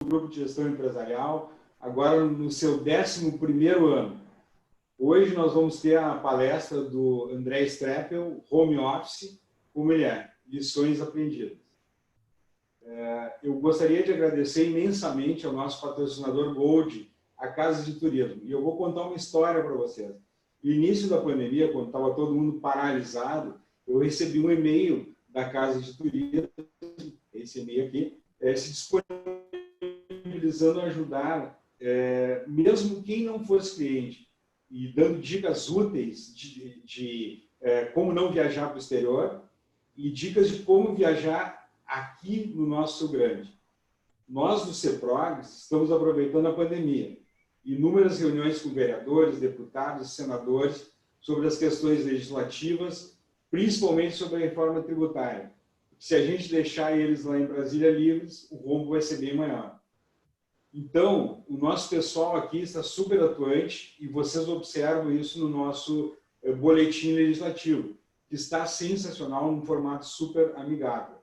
Grupo de Gestão Empresarial, agora no seu 11º ano. Hoje nós vamos ter a palestra do André Streppel, Home Office, como ele é, lições aprendidas. Eu gostaria de agradecer imensamente ao nosso patrocinador Gold, a Casa de Turismo. E eu vou contar uma história para vocês. No início da pandemia, quando estava todo mundo paralisado, eu recebi um e-mail da Casa de Turismo, esse e-mail aqui, se disponibilizando a ajudar, mesmo quem não fosse cliente, e dando dicas úteis de como não viajar para o exterior e dicas de como viajar aqui no nosso Rio Grande. Nós, do CEPROGS, estamos aproveitando a pandemia. Inúmeras reuniões com vereadores, deputados e senadores sobre as questões legislativas, principalmente sobre a reforma tributária. Se a gente deixar eles lá em Brasília livres, o rombo vai ser bem maior. Então, o nosso pessoal aqui está super atuante e vocês observam isso no nosso boletim legislativo, que está sensacional, num formato super amigável.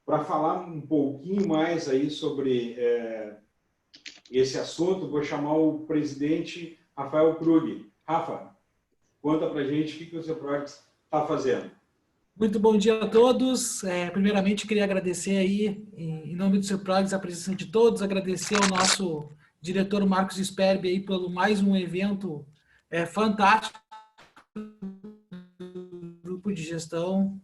Para falar um pouquinho mais aí sobre esse assunto, vou chamar o presidente Rafael Krug. Rafa, conta para a gente o que o CEPROGS está fazendo. Muito bom dia a todos. Primeiramente, queria agradecer aí, em nome do CEPROGS, a presença de todos, agradecer ao nosso diretor Marcos Sperbi aí pelo mais um evento fantástico do grupo de gestão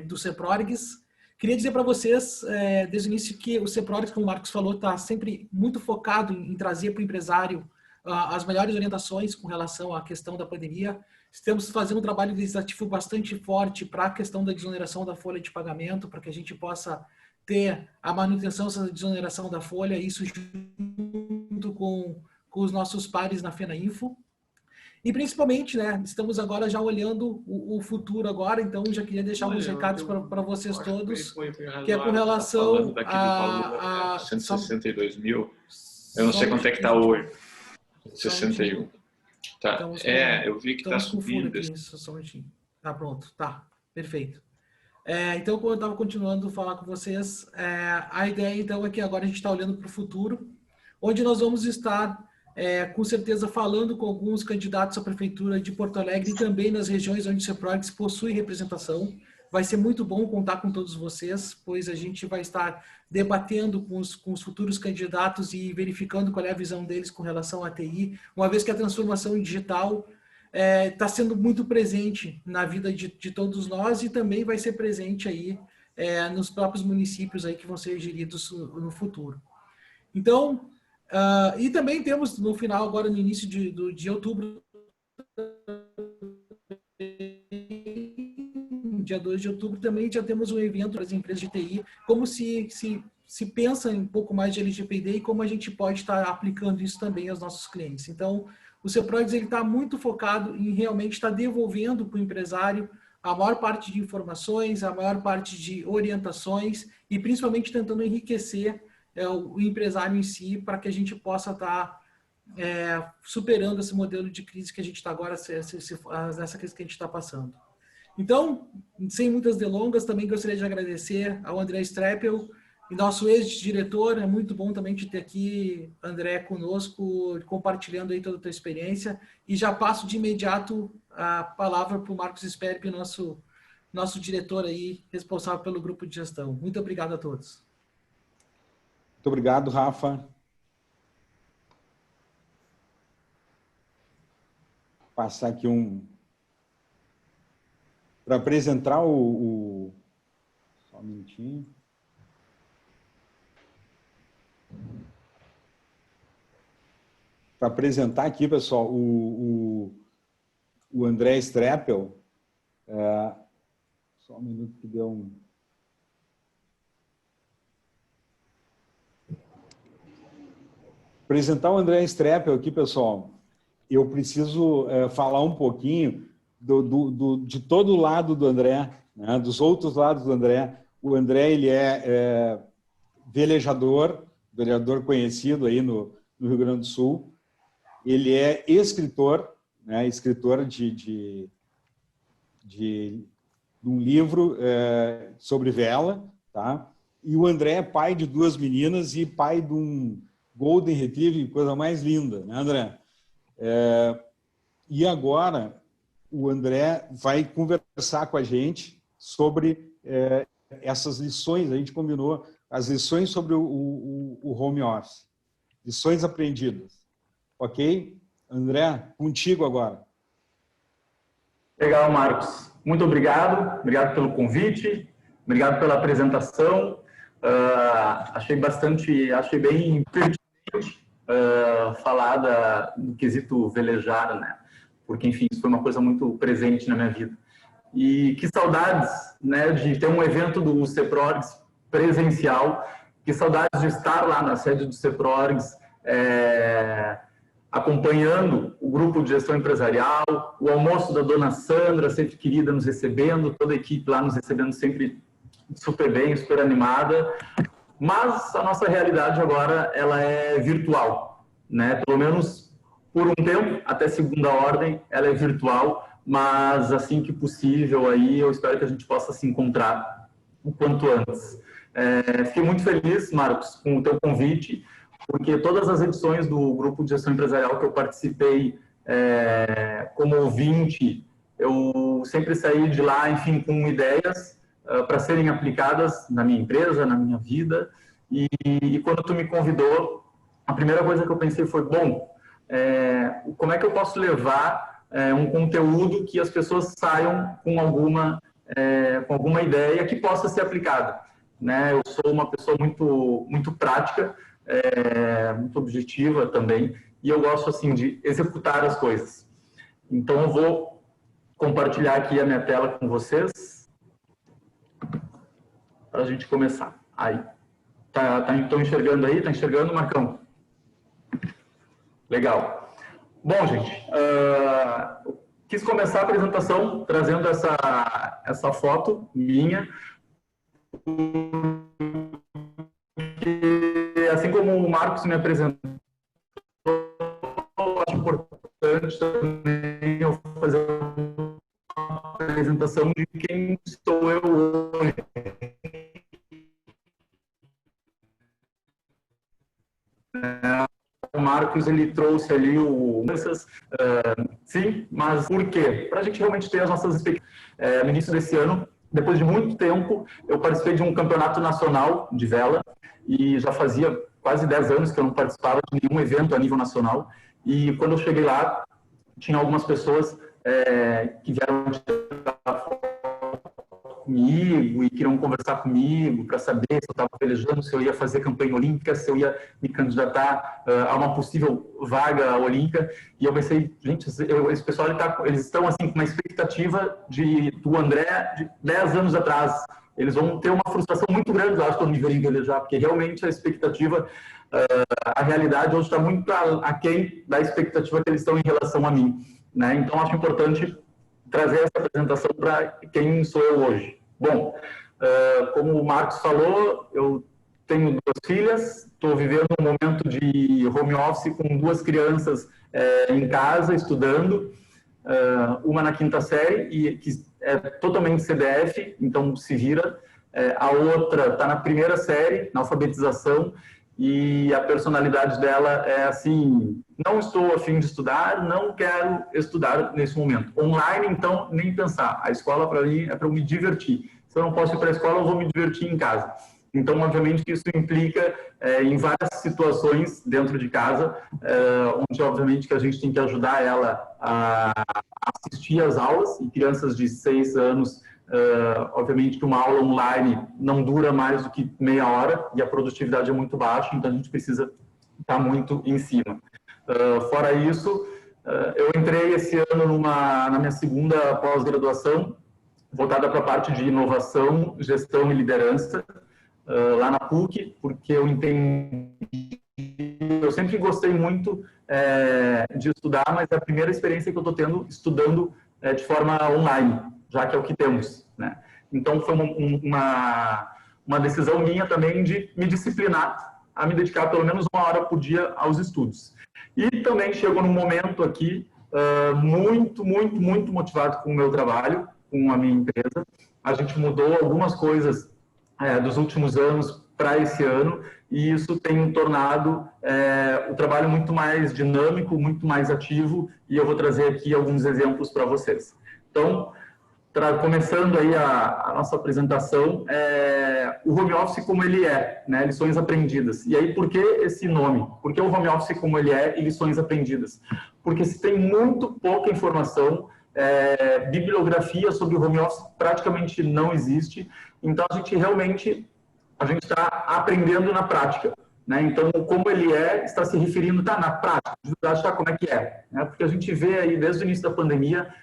do CEPROGS. Queria dizer para vocês, desde o início, que o CEPROGS, como o Marcos falou, está sempre muito focado em trazer para o empresário as melhores orientações com relação à questão da pandemia. Estamos fazendo um trabalho legislativo bastante forte para a questão da desoneração da folha de pagamento, para que a gente possa ter a manutenção dessa desoneração da folha, isso junto com os nossos pares na FENAINFO. E principalmente, né, estamos agora já olhando o futuro agora, então já queria deixar alguns recados para vocês todos, que é com relação a 162 mil, eu não sei quanto é que está hoje, 61. Tá, eu vi que está subindo. Só um minutinho. Tá pronto, tá, perfeito. Então, como eu estava continuando a falar com vocês, a ideia então é que agora a gente está olhando para o futuro, onde nós vamos estar com certeza falando com alguns candidatos à Prefeitura de Porto Alegre e também nas regiões onde o CEPROGS possui representação. Vai ser muito bom contar com todos vocês, pois a gente vai estar debatendo com os futuros candidatos e verificando qual é a visão deles com relação à TI, uma vez que a transformação digital está sendo muito presente na vida de todos nós e também vai ser presente aí nos próprios municípios aí que vão ser geridos no futuro. Então, e também temos no final, agora no início de outubro, dia 2 de outubro, também já temos um evento para as empresas de TI, como se pensa um pouco mais de LGPD e como a gente pode estar aplicando isso também aos nossos clientes. Então, o CEPROGS está muito focado em realmente estar devolvendo para o empresário a maior parte de informações, a maior parte de orientações e principalmente tentando enriquecer o empresário em si, para que a gente possa estar superando esse modelo de crise que a gente está agora, essa crise que a gente está passando. Então, sem muitas delongas, também gostaria de agradecer ao André Streppel, nosso ex-diretor. É muito bom também de ter aqui, André, conosco, compartilhando aí toda a tua experiência. E já passo de imediato a palavra para o Marcos Sperbi, nosso diretor aí, responsável pelo grupo de gestão. Muito obrigado a todos. Muito obrigado, Rafa. Vou passar aqui para apresentar só um minutinho. Para apresentar aqui, pessoal, o André Streppel. Só um minuto que deu um... Apresentar o André Streppel aqui, pessoal, eu preciso falar um pouquinho de todo o lado do André, né, dos outros lados do André. O André, ele é velejador conhecido aí no Rio Grande do Sul. Ele é escritor, né, escritor de um livro sobre vela, tá? E o André é pai de 2 meninas e pai de um Golden Retriever, coisa mais linda, né, André? E agora o André vai conversar com a gente sobre essas lições. A gente combinou as lições sobre o home office, lições aprendidas. Ok? André, contigo agora. Legal, Marcos. Muito obrigado. Obrigado pelo convite. Obrigado pela apresentação. Achei bem pertinente falar do quesito velejar, né? Porque, enfim, isso foi uma coisa muito presente na minha vida. E que saudades, né, de ter um evento do CEPRORGS presencial, que saudades de estar lá na sede do CEPRORGS, acompanhando o grupo de gestão empresarial, o almoço da dona Sandra, sempre querida, nos recebendo, toda a equipe lá nos recebendo sempre super bem, super animada. Mas a nossa realidade agora, ela é virtual, né? Pelo menos por um tempo, até segunda ordem, ela é virtual, mas assim que possível, aí eu espero que a gente possa se encontrar o quanto antes. Fiquei muito feliz, Marcos, com o teu convite, porque todas as edições do grupo de gestão empresarial que eu participei como ouvinte, eu sempre saí de lá, enfim, com ideias para serem aplicadas na minha empresa, na minha vida. E quando tu me convidou, a primeira coisa que eu pensei foi, bom, como é que eu posso levar um conteúdo que as pessoas saiam com alguma ideia que possa ser aplicada, né? Eu sou uma pessoa muito prática, muito objetiva também, e eu gosto assim de executar as coisas. Então eu vou compartilhar aqui a minha tela com vocês para a gente começar. Aí, estão enxergando aí? Tá enxergando, Marcão? Legal. Bom, gente, eu quis começar a apresentação trazendo essa foto minha, porque, assim como o Marcos me apresentou, eu acho importante também eu fazer uma apresentação de quem sou eu hoje. O Marcos, ele trouxe ali sim, mas por quê? Para a gente realmente ter as nossas expectativas. No início desse ano, depois de muito tempo, eu participei de um campeonato nacional de vela e já fazia quase 10 anos que eu não participava de nenhum evento a nível nacional. E quando eu cheguei lá, tinha algumas pessoas que vieram tirar foto comigo e queriam conversar comigo para saber se eu estava velejando, se eu ia fazer campanha olímpica, se eu ia me candidatar a uma possível vaga olímpica. E eu pensei, gente, esse pessoal eles estão assim com uma expectativa do André de 10 anos atrás. Eles vão ter uma frustração muito grande, eu acho, quando me verem velejar, porque realmente a expectativa, a realidade hoje está muito aquém da expectativa que eles estão em relação a mim, né? Então acho importante trazer essa apresentação para quem sou eu hoje. Bom, como o Marcos falou, eu tenho 2 filhas, estou vivendo um momento de home office com 2 crianças em casa, estudando, uma na 5ª série, e que é totalmente CDF, então se vira, a outra está na 1ª série, na alfabetização, e a personalidade dela é assim, não estou a fim de estudar, não quero estudar nesse momento. Online, então, nem pensar. A escola, para mim, é para eu me divertir. Se eu não posso ir para a escola, eu vou me divertir em casa. Então, obviamente, isso implica em várias situações dentro de casa, onde, obviamente, que a gente tem que ajudar ela a assistir às aulas, e crianças de 6 anos, obviamente que uma aula online não dura mais do que meia hora e a produtividade é muito baixa, então a gente precisa estar muito em cima. Fora isso, eu entrei esse ano na minha 2ª pós-graduação, voltada para a parte de inovação, gestão e liderança, lá na PUC, porque eu sempre gostei muito de estudar, mas é a primeira experiência que eu estou tendo estudando de forma online, já que é o que temos, né? Então, foi uma decisão minha também de me disciplinar a me dedicar pelo menos 1 hora por dia aos estudos. E também chegou num momento aqui muito motivado com o meu trabalho, com a minha empresa. A gente mudou algumas coisas dos últimos anos para esse ano, e isso tem tornado o trabalho muito mais dinâmico, muito mais ativo, e eu vou trazer aqui alguns exemplos para vocês. Então, começando aí a nossa apresentação, o home office como ele é, né, lições aprendidas. E aí, por que esse nome? Por que o home office como ele é e lições aprendidas? Porque se tem muito pouca informação, bibliografia sobre o home office praticamente não existe, então a gente realmente está aprendendo na prática. Né? Então, como ele está se referindo, na prática, de verdade, como é que é. Né? Porque a gente vê aí, desde o início da pandemia,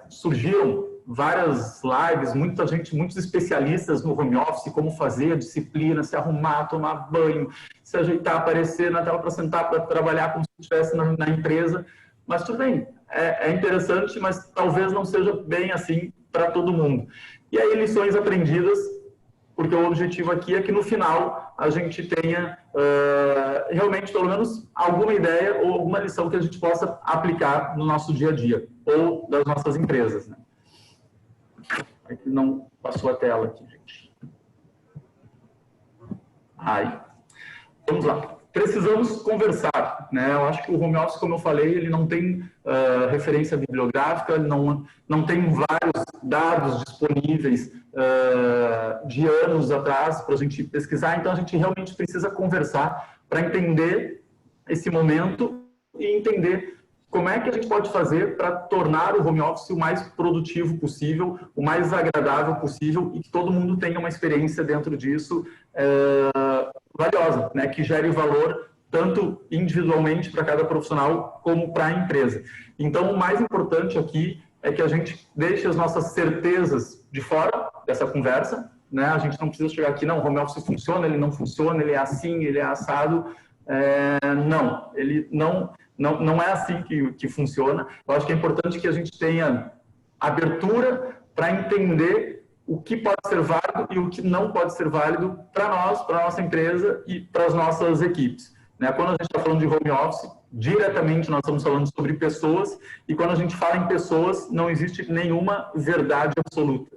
surgiram várias lives, muitos especialistas no home office, como fazer a disciplina, se arrumar, tomar banho, se ajeitar, aparecer na tela para sentar, para trabalhar como se estivesse na empresa. Mas tudo bem, é interessante, mas talvez não seja bem assim para todo mundo. E aí, lições aprendidas, porque o objetivo aqui é que no final a gente tenha realmente, pelo menos, alguma ideia ou alguma lição que a gente possa aplicar no nosso dia a dia, ou das nossas empresas. Né? Aqui não passou a tela aqui, gente. Aí. Vamos lá. Precisamos conversar, né? Eu acho que o home office, como eu falei, ele não tem referência bibliográfica, ele não tem vários dados disponíveis de anos atrás para a gente pesquisar, então a gente realmente precisa conversar para entender esse momento e entender como é que a gente pode fazer para tornar o home office o mais produtivo possível, o mais agradável possível e que todo mundo tenha uma experiência dentro disso valiosa, né? Que gere valor tanto individualmente para cada profissional como para a empresa. Então, o mais importante aqui é que a gente deixe as nossas certezas de fora dessa conversa, né? A gente não precisa chegar aqui, não, o home office funciona, ele não funciona, ele é assim, ele é assado. Não, ele não é assim que funciona. Eu acho que é importante que a gente tenha abertura para entender o que pode ser válido e o que não pode ser válido para nós, para a nossa empresa e para as nossas equipes. Né? Quando a gente está falando de home office, diretamente nós estamos falando sobre pessoas, e quando a gente fala em pessoas, não existe nenhuma verdade absoluta.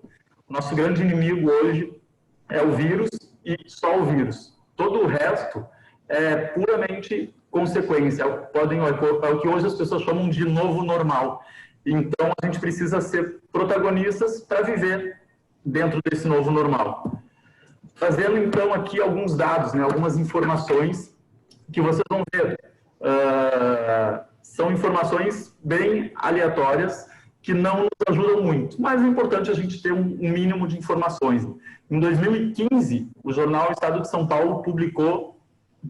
O nosso grande inimigo hoje é o vírus e só o vírus. Todo o resto é puramente consequência, é o que hoje as pessoas chamam de novo normal. Então, a gente precisa ser protagonistas para viver dentro desse novo normal. Trazendo, então, aqui alguns dados, né, algumas informações que vocês vão ver. São informações bem aleatórias que não nos ajudam muito, mas é importante a gente ter um mínimo de informações. Em 2015, o jornal Estado de São Paulo publicou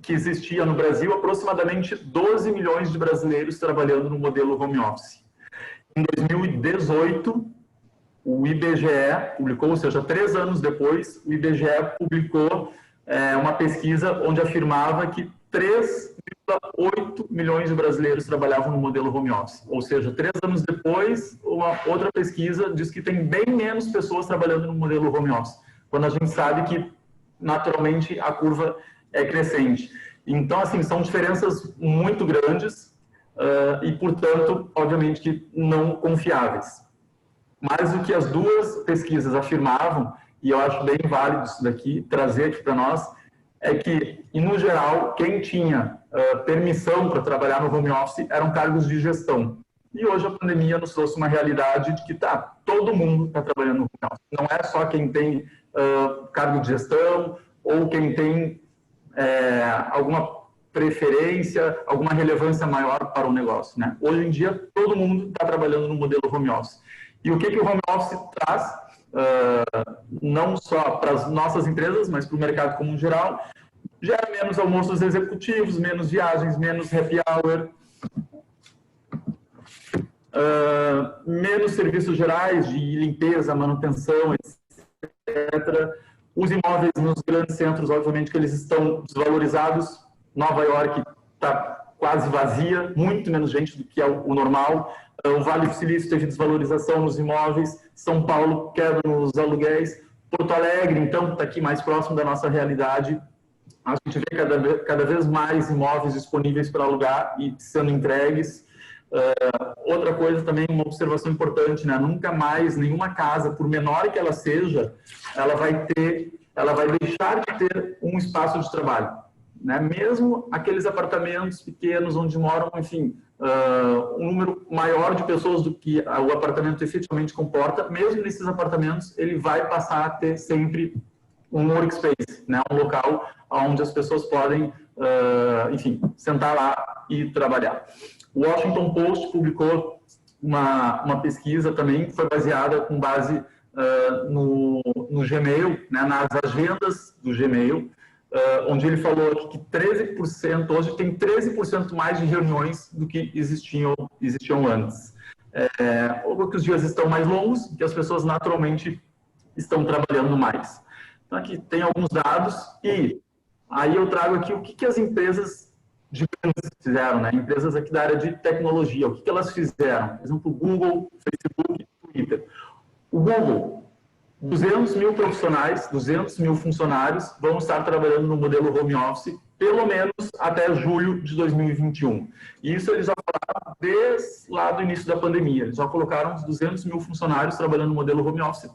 que existia no Brasil aproximadamente 12 milhões de brasileiros trabalhando no modelo home office. Em 2018, o IBGE publicou, ou seja, 3 anos depois, o IBGE publicou uma pesquisa onde afirmava que 3,8 milhões de brasileiros trabalhavam no modelo home office. Ou seja, 3 anos depois, uma outra pesquisa diz que tem bem menos pessoas trabalhando no modelo home office, quando a gente sabe que, naturalmente, a curva é crescente. Então, assim, são diferenças muito grandes e, portanto, obviamente que não confiáveis. Mas o que as duas pesquisas afirmavam, e eu acho bem válido isso daqui, trazer aqui para nós, é que, e no geral, quem tinha permissão para trabalhar no home office eram cargos de gestão. E hoje a pandemia nos trouxe uma realidade de que todo mundo está trabalhando no home office. Não é só quem tem cargo de gestão ou quem tem alguma preferência, alguma relevância maior para o negócio. Né? Hoje em dia, todo mundo está trabalhando no modelo home office. E o que o home office traz, não só para as nossas empresas, mas para o mercado como um geral, gera menos almoços executivos, menos viagens, menos happy hour, menos serviços gerais de limpeza, manutenção, etc. Os imóveis nos grandes centros, obviamente que eles estão desvalorizados. Nova York está quase vazia, muito menos gente do que é o normal. O Vale do Silício teve desvalorização nos imóveis, São Paulo queda nos aluguéis, Porto Alegre, então, está aqui mais próximo da nossa realidade. A gente vê cada vez mais imóveis disponíveis para alugar e sendo entregues. Outra coisa também, uma observação importante, né? Nunca mais nenhuma casa, por menor que ela seja, ela vai ter ela vai deixar de ter um espaço de trabalho, né? Mesmo aqueles apartamentos pequenos onde moram, enfim, um número maior de pessoas do que o apartamento efetivamente comporta, mesmo nesses apartamentos, ele vai passar a ter sempre um workspace, né? Um local onde as pessoas podem, enfim, sentar lá e trabalhar. O Washington Post publicou uma pesquisa também, que foi baseada com base no Gmail, né? Nas agendas do Gmail, onde ele falou que 13%, hoje tem 13% mais de reuniões do que existiam antes. Ou que os dias estão mais longos, que as pessoas naturalmente estão trabalhando mais. Então, aqui tem alguns dados e aí eu trago aqui o que as empresas gigantes fizeram, né? Empresas aqui da área de tecnologia, o que elas fizeram? Por exemplo, Google, Facebook, Twitter. O Google, 200 mil profissionais, 200 mil funcionários vão estar trabalhando no modelo home office, pelo menos até julho de 2021. E isso eles já falaram desde lá do início da pandemia. Eles já colocaram os 200 mil funcionários trabalhando no modelo home office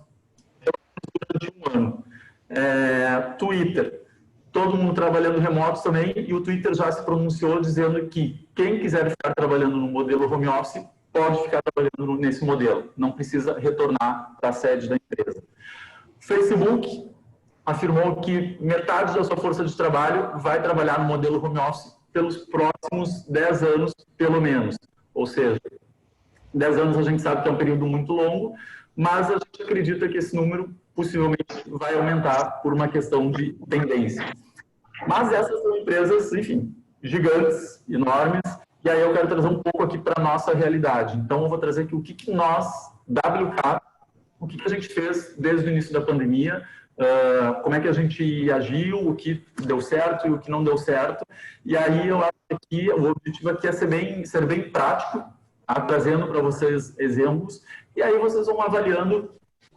durante um ano. Twitter, todo mundo trabalhando remoto também, e o Twitter já se pronunciou dizendo que quem quiser ficar trabalhando no modelo home office pode ficar trabalhando nesse modelo, não precisa retornar para a sede da empresa. Facebook afirmou que metade da sua força de trabalho vai trabalhar no modelo home office pelos próximos 10 anos, pelo menos. Ou seja, 10 anos a gente sabe que é um período muito longo, mas a gente acredita que esse número possivelmente vai aumentar por uma questão de tendência. Mas essas são empresas, enfim, gigantes, enormes, e aí eu quero trazer um pouco aqui para a nossa realidade. Então, eu vou trazer aqui o que nós, WK, o que a gente fez desde o início da pandemia, como é que a gente agiu, o que deu certo e o que não deu certo. E aí eu acho que o objetivo aqui é ser bem prático, trazendo para vocês exemplos, e aí vocês vão avaliando,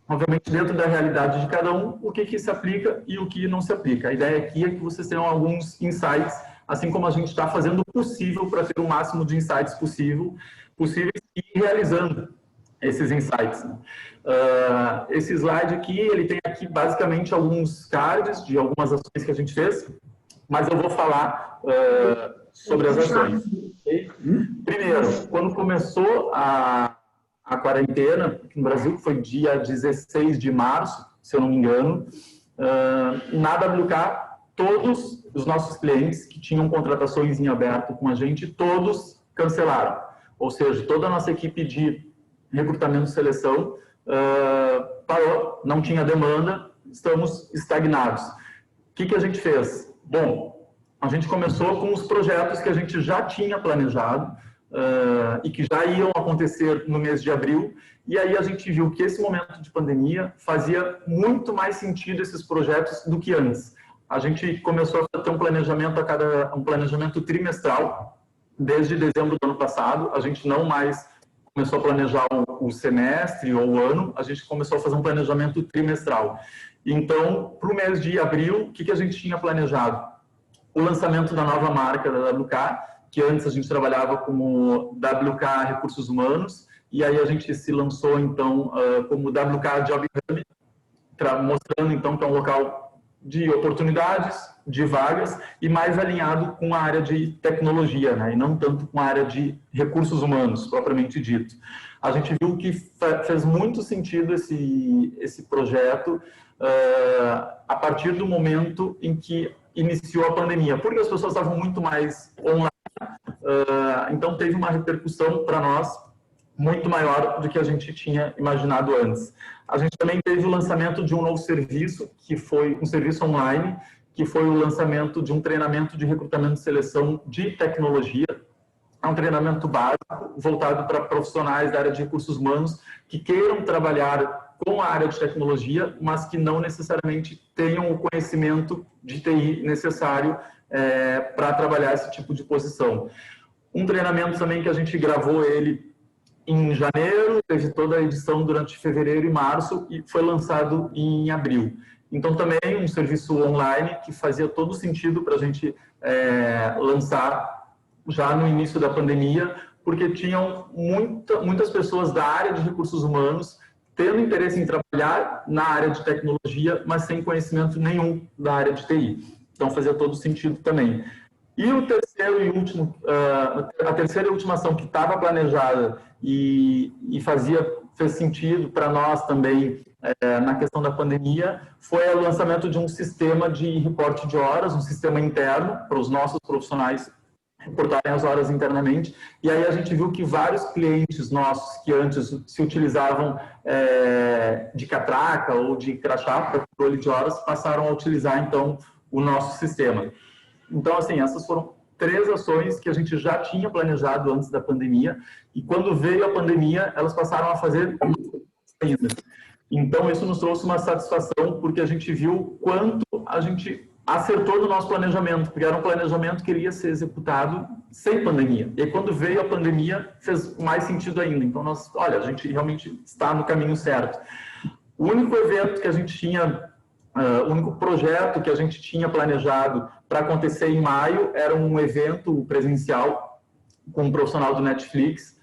obviamente, dentro da realidade de cada um, o que se aplica e o que não se aplica. A ideia aqui é que vocês tenham alguns insights, assim como a gente está fazendo o possível para ter o máximo de insights possíveis e realizando esses insights. Esse slide aqui, ele tem aqui basicamente alguns cards de algumas ações que a gente fez, mas eu vou falar sobre as ações. Primeiro, quando começou a quarentena aqui no Brasil, que foi dia 16 de março, se eu não me engano, na WK, todos os nossos clientes que tinham contratações em aberto com a gente, todos cancelaram. Ou seja, toda a nossa equipe de recrutamento e seleção parou, não tinha demanda, estamos estagnados. O que a gente fez? Bom, a gente começou com os projetos que a gente já tinha planejado, e que já iam acontecer no mês de abril, e aí a gente viu que esse momento de pandemia fazia muito mais sentido esses projetos do que antes. A gente começou a ter um planejamento trimestral desde dezembro do ano passado. A gente não mais começou a planejar o semestre ou o ano, a gente começou a fazer um planejamento trimestral. Então, para o mês de abril, o que a gente tinha planejado? O lançamento da nova marca da WK, que antes a gente trabalhava como WK Recursos Humanos, e aí a gente se lançou, então, como WK Job Hub, mostrando, então, que é um local de oportunidades, de vagas, e mais alinhado com a área de tecnologia, né? E não tanto com a área de recursos humanos, propriamente dito. A gente viu que fez muito sentido esse projeto a partir do momento em que iniciou a pandemia, porque as pessoas estavam muito mais online, então teve uma repercussão para nós muito maior do que a gente tinha imaginado antes. A gente também teve o lançamento de um novo serviço, que foi um serviço online, que foi o lançamento de um treinamento de recrutamento e seleção de tecnologia. É um treinamento básico, voltado para profissionais da área de recursos humanos que queiram trabalhar com a área de tecnologia, mas que não necessariamente tenham o conhecimento de TI necessário para trabalhar esse tipo de posição. Um treinamento também que a gente gravou ele em janeiro, teve toda a edição durante fevereiro e março e foi lançado em abril. Então, também um serviço online que fazia todo sentido para a gente lançar já no início da pandemia, porque tinham muitas pessoas da área de recursos humanos tendo interesse em trabalhar na área de tecnologia, mas sem conhecimento nenhum da área de TI. Então, fazia todo sentido também. E o terceiro e último, a terceira e última ação que estava planejada e fez sentido para nós também na questão da pandemia foi o lançamento de um sistema de reporte de horas, um sistema interno para os nossos profissionais reportarem as horas internamente. E aí a gente viu que vários clientes nossos que antes se utilizavam de catraca ou de crachá para controle de horas passaram a utilizar então o nosso sistema. Então, assim, essas foram 3 ações que a gente já tinha planejado antes da pandemia e quando veio a pandemia, elas passaram a fazer ainda. Então, isso nos trouxe uma satisfação porque a gente viu quanto a gente acertou no nosso planejamento, porque era um planejamento que iria ser executado sem pandemia. E quando veio a pandemia, fez mais sentido ainda. Então, olha, a gente realmente está no caminho certo. O único evento que a gente tinha, o único projeto que a gente tinha planejado para acontecer em maio era um evento presencial com um profissional do Netflix,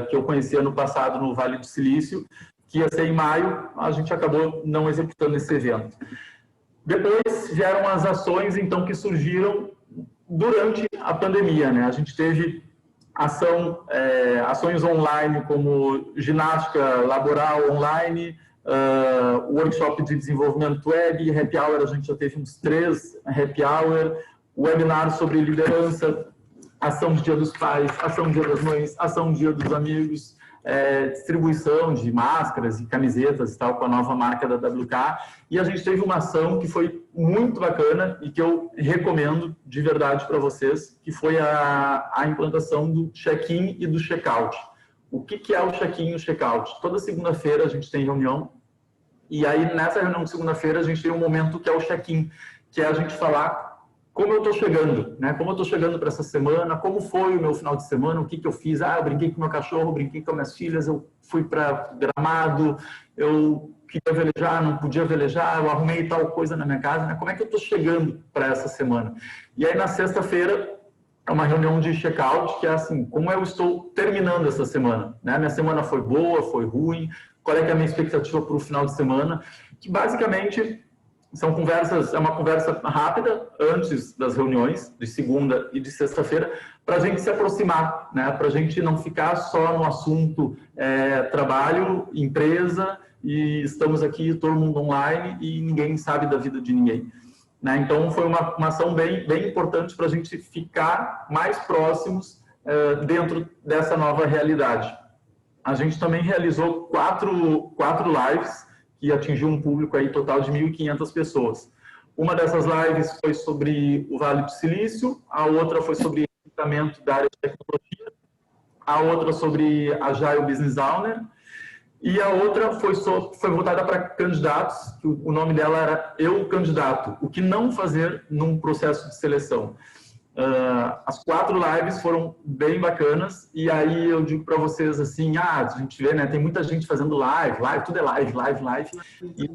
que eu conheci ano passado no Vale do Silício, que ia ser em maio, a gente acabou não executando esse evento. Depois vieram as ações, então, que surgiram durante a pandemia, né? A gente teve ações online, como ginástica laboral online, workshop de desenvolvimento web, happy hour, a gente já teve uns 3 happy hour, webinar sobre liderança, ação de Dia dos Pais, ação de Dia das Mães, ação de Dia dos Amigos, distribuição de máscaras e camisetas e tal com a nova marca da WK. E a gente teve uma ação que foi muito bacana e que eu recomendo de verdade para vocês, que foi a implantação do check-in e do check-out. O que é o check-in e o check-out? Toda segunda-feira a gente tem reunião e aí nessa reunião de segunda-feira a gente tem um momento que é o check-in, que é a gente falar como eu estou chegando, né? Como eu estou chegando para essa semana, como foi o meu final de semana, o que eu fiz, eu brinquei com meu cachorro, brinquei com minhas filhas, eu fui para Gramado, eu queria velejar, não podia velejar, eu arrumei tal coisa na minha casa, né? Como é que eu estou chegando para essa semana? E aí na sexta-feira é uma reunião de check-out, que é assim, como eu estou terminando essa semana, né? Minha semana foi boa, foi ruim, qual é que é a minha expectativa para o final de semana, que basicamente são conversas, é uma conversa rápida antes das reuniões, de segunda e de sexta-feira, para a gente se aproximar, né? Para a gente não ficar só no assunto trabalho, empresa, e estamos aqui todo mundo online e ninguém sabe da vida de ninguém, né? Então foi uma ação bem importante para a gente ficar mais próximos dentro dessa nova realidade. A gente também realizou quatro lives que atingiu um público aí total de 1.500 pessoas. Uma dessas lives foi sobre o Vale do Silício, a outra foi sobre recrutamento da área de tecnologia, a outra sobre Agile Business Owner, e a outra foi voltada para candidatos, que o nome dela era Eu Candidato, o que não fazer num processo de seleção. As 4 lives foram bem bacanas, e aí eu digo para vocês assim, a gente vê, né, tem muita gente fazendo live, tudo é live, e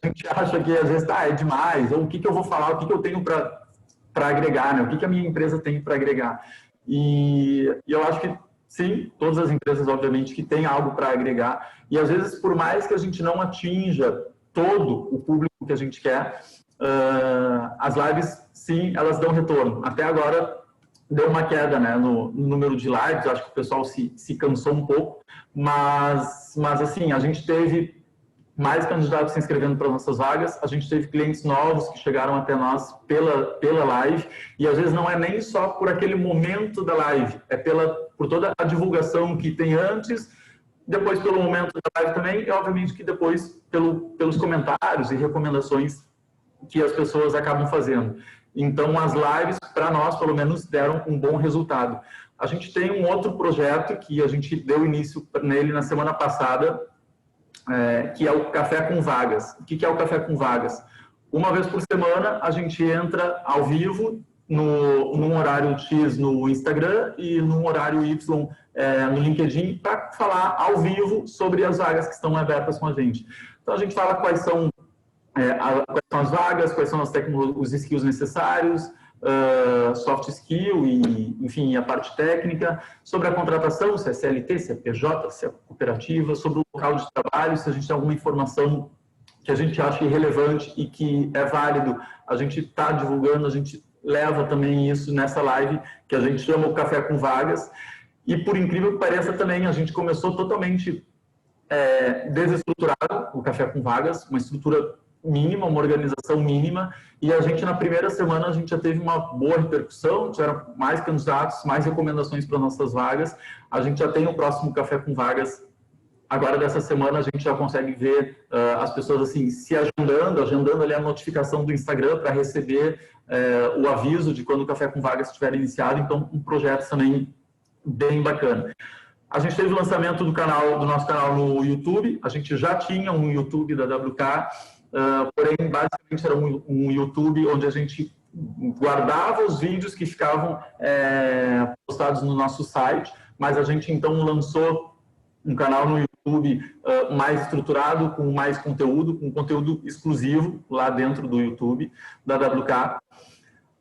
a gente acha que às vezes é demais, ou o que eu vou falar, o que eu tenho para agregar, né, o que a minha empresa tem para agregar. E eu acho que sim, todas as empresas, obviamente, que têm algo para agregar, e às vezes, por mais que a gente não atinja todo o público que a gente quer, as lives, sim, elas dão retorno. Até agora, deu uma queda, né, no número de lives, acho que o pessoal se cansou um pouco, mas assim, a gente teve mais candidatos se inscrevendo para nossas vagas, a gente teve clientes novos que chegaram até nós pela live, e às vezes não é nem só por aquele momento da live, é por toda a divulgação que tem antes, depois pelo momento da live também, e obviamente que depois pelos comentários e recomendações que as pessoas acabam fazendo. Então, as lives, para nós, pelo menos, deram um bom resultado. A gente tem um outro projeto que a gente deu início nele na semana passada, que é o Café com Vagas. O que é o Café com Vagas? Uma vez por semana, a gente entra ao vivo, num horário X no Instagram e num horário Y no LinkedIn, para falar ao vivo sobre as vagas que estão abertas com a gente. Então, a gente fala quais são as vagas, quais são os skills necessários, soft skill e, enfim, a parte técnica, sobre a contratação, se é CLT, se é PJ, se é cooperativa, sobre o local de trabalho, se a gente tem alguma informação que a gente acha irrelevante e que é válido, a gente está divulgando, a gente leva também isso nessa live, que a gente chama o Café com Vagas. E, por incrível que pareça, também a gente começou totalmente desestruturado o Café com Vagas, uma estrutura mínima, uma organização mínima, e a gente, na primeira semana, a gente já teve uma boa repercussão, tiveram mais candidatos, mais recomendações para nossas vagas. A gente já tem o próximo Café com Vagas. Agora, dessa semana, a gente já consegue ver as pessoas assim se agendando ali a notificação do Instagram para receber o aviso de quando o Café com Vagas estiver iniciado. Então, um projeto também bem bacana. A gente teve o lançamento do nosso canal no YouTube. A gente já tinha um YouTube da WK, porém, basicamente, era um YouTube onde a gente guardava os vídeos que ficavam postados no nosso site, mas a gente, então, lançou um canal no YouTube mais estruturado, com mais conteúdo, com conteúdo exclusivo lá dentro do YouTube da WK.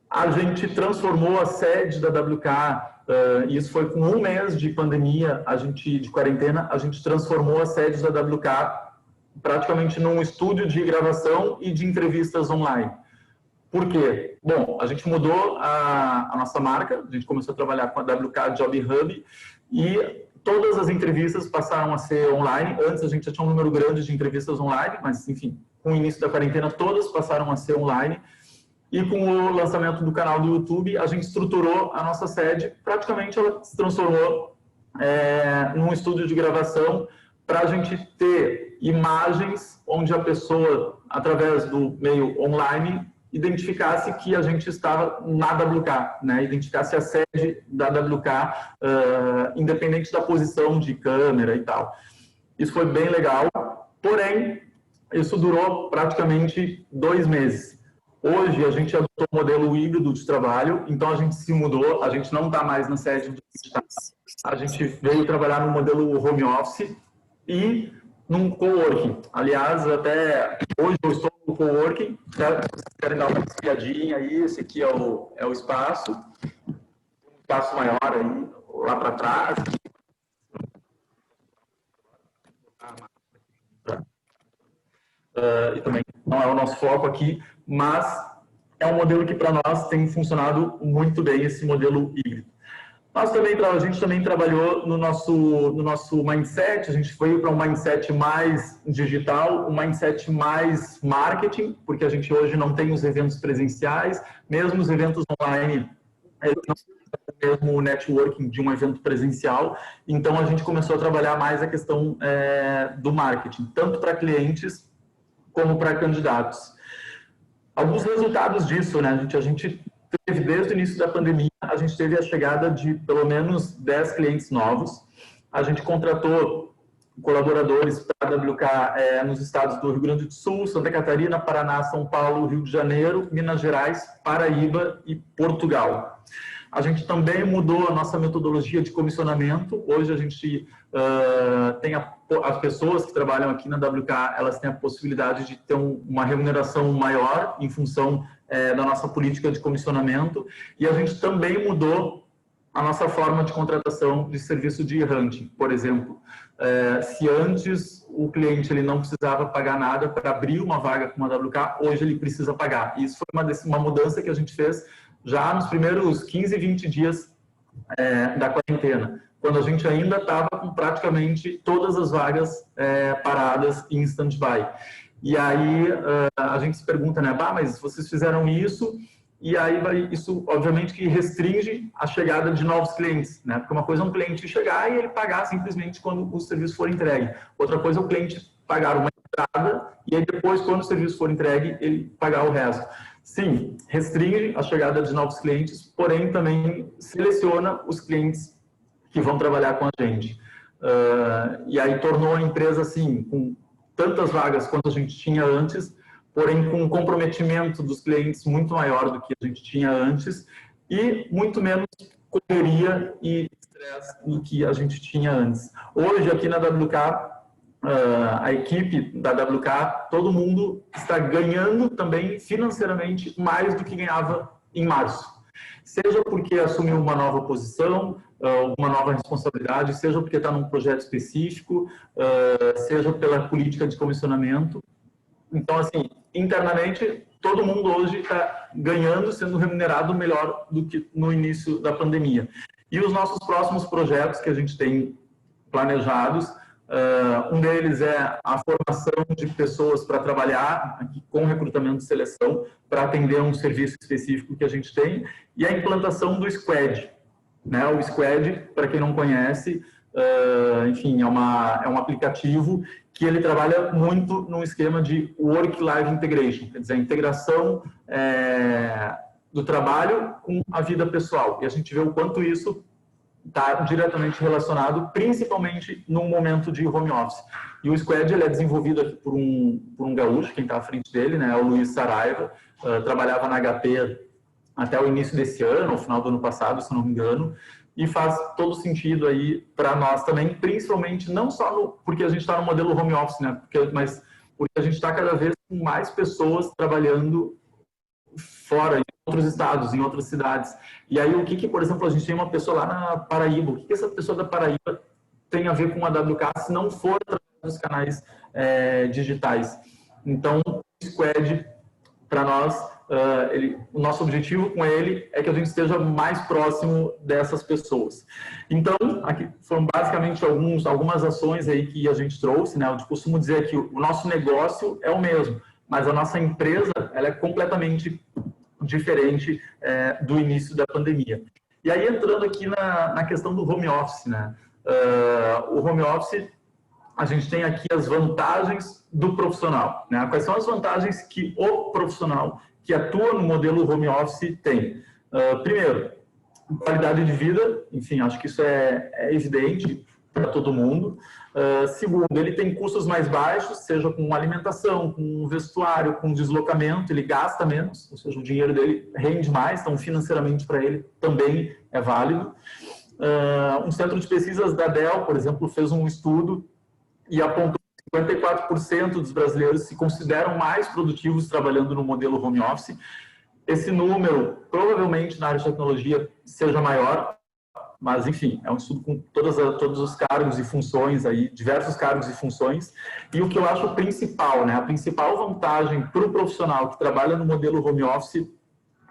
A gente transformou a sede da WK, e isso foi com 1 mês de pandemia, de quarentena, a gente transformou a sede da WK praticamente num estúdio de gravação e de entrevistas online. Por quê? Bom, a gente mudou a nossa marca, a gente começou a trabalhar com a WK Job Hub e todas as entrevistas passaram a ser online. Antes a gente já tinha um número grande de entrevistas online, mas, enfim, com o início da quarentena, todas passaram a ser online. E com o lançamento do canal do YouTube, a gente estruturou a nossa sede. Praticamente ela se transformou num estúdio de gravação para a gente ter imagens onde a pessoa, através do meio online, identificasse que a gente estava na WK, né? Identificasse a sede da WK, independente da posição de câmera e tal. Isso foi bem legal, porém, isso durou praticamente 2 meses. Hoje, a gente adotou um modelo híbrido de trabalho, então a gente se mudou, a gente não está mais na sede onde a gente veio trabalhar no modelo home office e num coworking. Aliás, até hoje eu estou no coworking, se vocês querem dar uma espiadinha aí, esse aqui é o espaço, um espaço maior aí, lá para trás. E também não é o nosso foco aqui, mas é um modelo que para nós tem funcionado muito bem, esse modelo híbrido. A gente também trabalhou no nosso mindset, a gente foi para um mindset mais digital, um mindset mais marketing, porque a gente hoje não tem os eventos presenciais, mesmo os eventos online, não tem o mesmo networking de um evento presencial, então a gente começou a trabalhar mais a questão do marketing, tanto para clientes como para candidatos. Alguns resultados disso, né? A gente teve, desde o início da pandemia, a gente teve a chegada de pelo menos 10 clientes novos. A gente contratou colaboradores para a WK nos estados do Rio Grande do Sul, Santa Catarina, Paraná, São Paulo, Rio de Janeiro, Minas Gerais, Paraíba e Portugal. A gente também mudou a nossa metodologia de comissionamento. Hoje a gente tem as pessoas que trabalham aqui na WK, elas têm a possibilidade de ter uma remuneração maior em função da nossa política de comissionamento. E a gente também mudou a nossa forma de contratação de serviço de hunting. Por exemplo, se antes o cliente ele não precisava pagar nada para abrir uma vaga com uma WK, hoje ele precisa pagar. E isso foi uma mudança que a gente fez já nos primeiros 15, 20 dias da quarentena, quando a gente ainda estava com praticamente todas as vagas paradas em stand-by. E aí a gente se pergunta, né, mas vocês fizeram isso, e aí isso obviamente que restringe a chegada de novos clientes, né? Porque uma coisa é um cliente chegar e ele pagar simplesmente quando o serviço for entregue. Outra coisa é o cliente pagar uma entrada e aí depois, quando o serviço for entregue, ele pagar o resto. Sim, restringe a chegada de novos clientes, porém também seleciona os clientes que vão trabalhar com a gente. E aí tornou a empresa assim, com tantas vagas quanto a gente tinha antes, porém com um comprometimento dos clientes muito maior do que a gente tinha antes e muito menos correria e estresse do que a gente tinha antes. Hoje, aqui na WK, a equipe da WK, todo mundo está ganhando também financeiramente mais do que ganhava em março. Seja porque assumiu uma nova posição, uma nova responsabilidade, seja porque está num projeto específico, seja pela política de comissionamento. Então, assim, internamente, todo mundo hoje está ganhando, sendo remunerado melhor do que no início da pandemia. E os nossos próximos projetos que a gente tem planejados, um deles é a formação de pessoas para trabalhar aqui com recrutamento e seleção, para atender um serviço específico que a gente tem, e a implantação do Squad. Né? O Squad, para quem não conhece, enfim, é um aplicativo que ele trabalha muito num esquema de Work-Life Integration, quer dizer, a integração do trabalho com a vida pessoal. E a gente vê o quanto isso está diretamente relacionado, principalmente no momento de home office. E o Squad ele é desenvolvido aqui por um gaúcho, quem está à frente dele, né, é o Luiz Saraiva, trabalhava na HP até o início desse ano, ao final do ano passado, se não me engano, e faz todo sentido aí para nós também, principalmente não só porque a gente está no modelo home office, né, mas porque a gente está cada vez com mais pessoas trabalhando fora, em outros estados, em outras cidades. E aí, o que, por exemplo, a gente tem uma pessoa lá na Paraíba, o que essa pessoa da Paraíba tem a ver com a WK se não for através dos canais digitais? Então, o Squad, para nós, o nosso objetivo com ele é que a gente esteja mais próximo dessas pessoas. Então, aqui foram basicamente algumas ações aí que a gente trouxe, né? Eu costumo dizer que o nosso negócio é o mesmo, mas a nossa empresa ela é completamente diferente do início da pandemia. E aí, entrando aqui na questão do home office, né? O home office, a gente tem aqui as vantagens do profissional, né? Quais são as vantagens que o profissional que atua no modelo home office tem? Primeiro, qualidade de vida, enfim, acho que isso é evidente para todo mundo. Segundo, ele tem custos mais baixos, seja com alimentação, com vestuário, com deslocamento, ele gasta menos, ou seja, o dinheiro dele rende mais, então financeiramente para ele também é válido. Um centro de pesquisas da Dell, por exemplo, fez um estudo e apontou que 54% dos brasileiros se consideram mais produtivos trabalhando no modelo home office. Esse número, provavelmente, na área de tecnologia, seja maior, mas, enfim, é um estudo com todos os cargos e funções, aí, diversos cargos e funções. E o que eu acho principal, né? A principal vantagem para o profissional que trabalha no modelo home office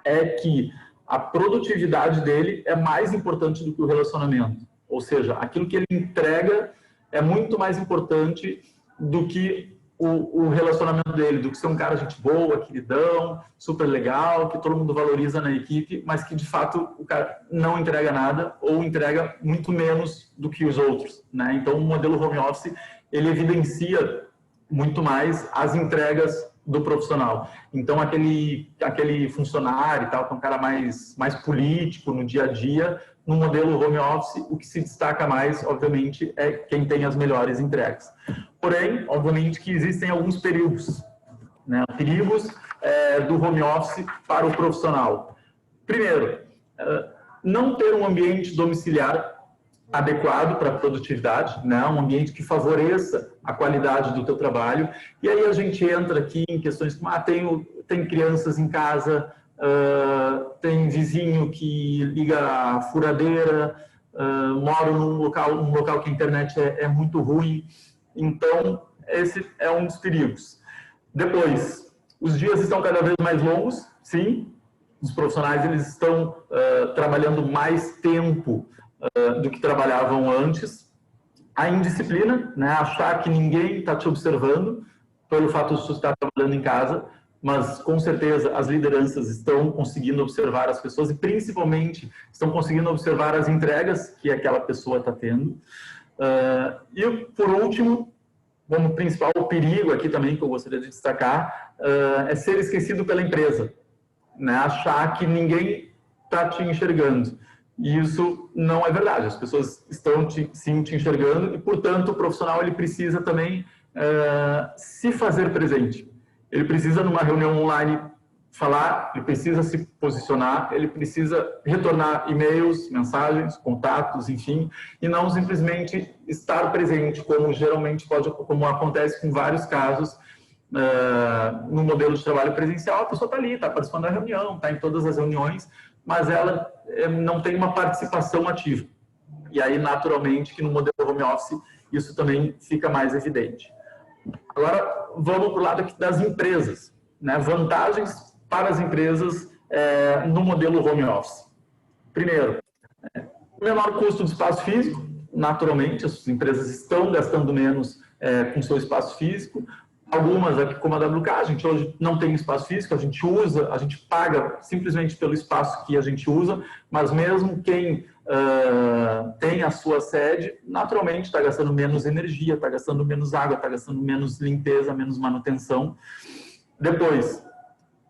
é que a produtividade dele é mais importante do que o relacionamento. Ou seja, aquilo que ele entrega é muito mais importante do que o relacionamento dele, do que ser um cara gente boa, queridão, super legal, que todo mundo valoriza na equipe, mas que de fato o cara não entrega nada ou entrega muito menos do que os outros, né? Então o modelo home office ele evidencia muito mais as entregas do profissional. Então aquele funcionário e tal, que é um cara mais político no dia a dia, no modelo home office, o que se destaca mais, obviamente, é quem tem as melhores entregas. Porém, obviamente que existem alguns perigos, né? Perigos do home office para o profissional. Primeiro, não ter um ambiente domiciliar adequado para a produtividade, né? Um ambiente que favoreça a qualidade do teu trabalho. E aí a gente entra aqui em questões como, tem crianças em casa, tem vizinho que liga a furadeira, moro num local que a internet é muito ruim. Então, esse é um dos perigos. Depois, os dias estão cada vez mais longos, sim. Os profissionais eles estão trabalhando mais tempo do que trabalhavam antes. A indisciplina, né? Achar que ninguém está te observando pelo fato de você estar trabalhando em casa, mas com certeza as lideranças estão conseguindo observar as pessoas e principalmente estão conseguindo observar as entregas que aquela pessoa está tendo. E por último, como principal perigo aqui também que eu gostaria de destacar, é ser esquecido pela empresa, né? Achar que ninguém está te enxergando. E isso não é verdade, as pessoas estão sim te enxergando e, portanto, o profissional ele precisa também se fazer presente. Ele precisa, numa reunião online, falar, ele precisa se posicionar, ele precisa retornar e-mails, mensagens, contatos, enfim, e não simplesmente estar presente, como geralmente como acontece com vários casos no modelo de trabalho presencial, a pessoa está ali, está participando da reunião, está em todas as reuniões, mas ela não tem uma participação ativa. E aí, naturalmente, que no modelo home office, isso também fica mais evidente. Agora, vamos para o lado aqui das empresas, né? Vantagens para as empresas no modelo home office. Primeiro, menor custo de espaço físico, naturalmente, as empresas estão gastando menos com seu espaço físico. Algumas, aqui como a WK, a gente hoje não tem espaço físico, a gente paga simplesmente pelo espaço que a gente usa, mas mesmo quem tem a sua sede, naturalmente está gastando menos energia, está gastando menos água, está gastando menos limpeza, menos manutenção. Depois,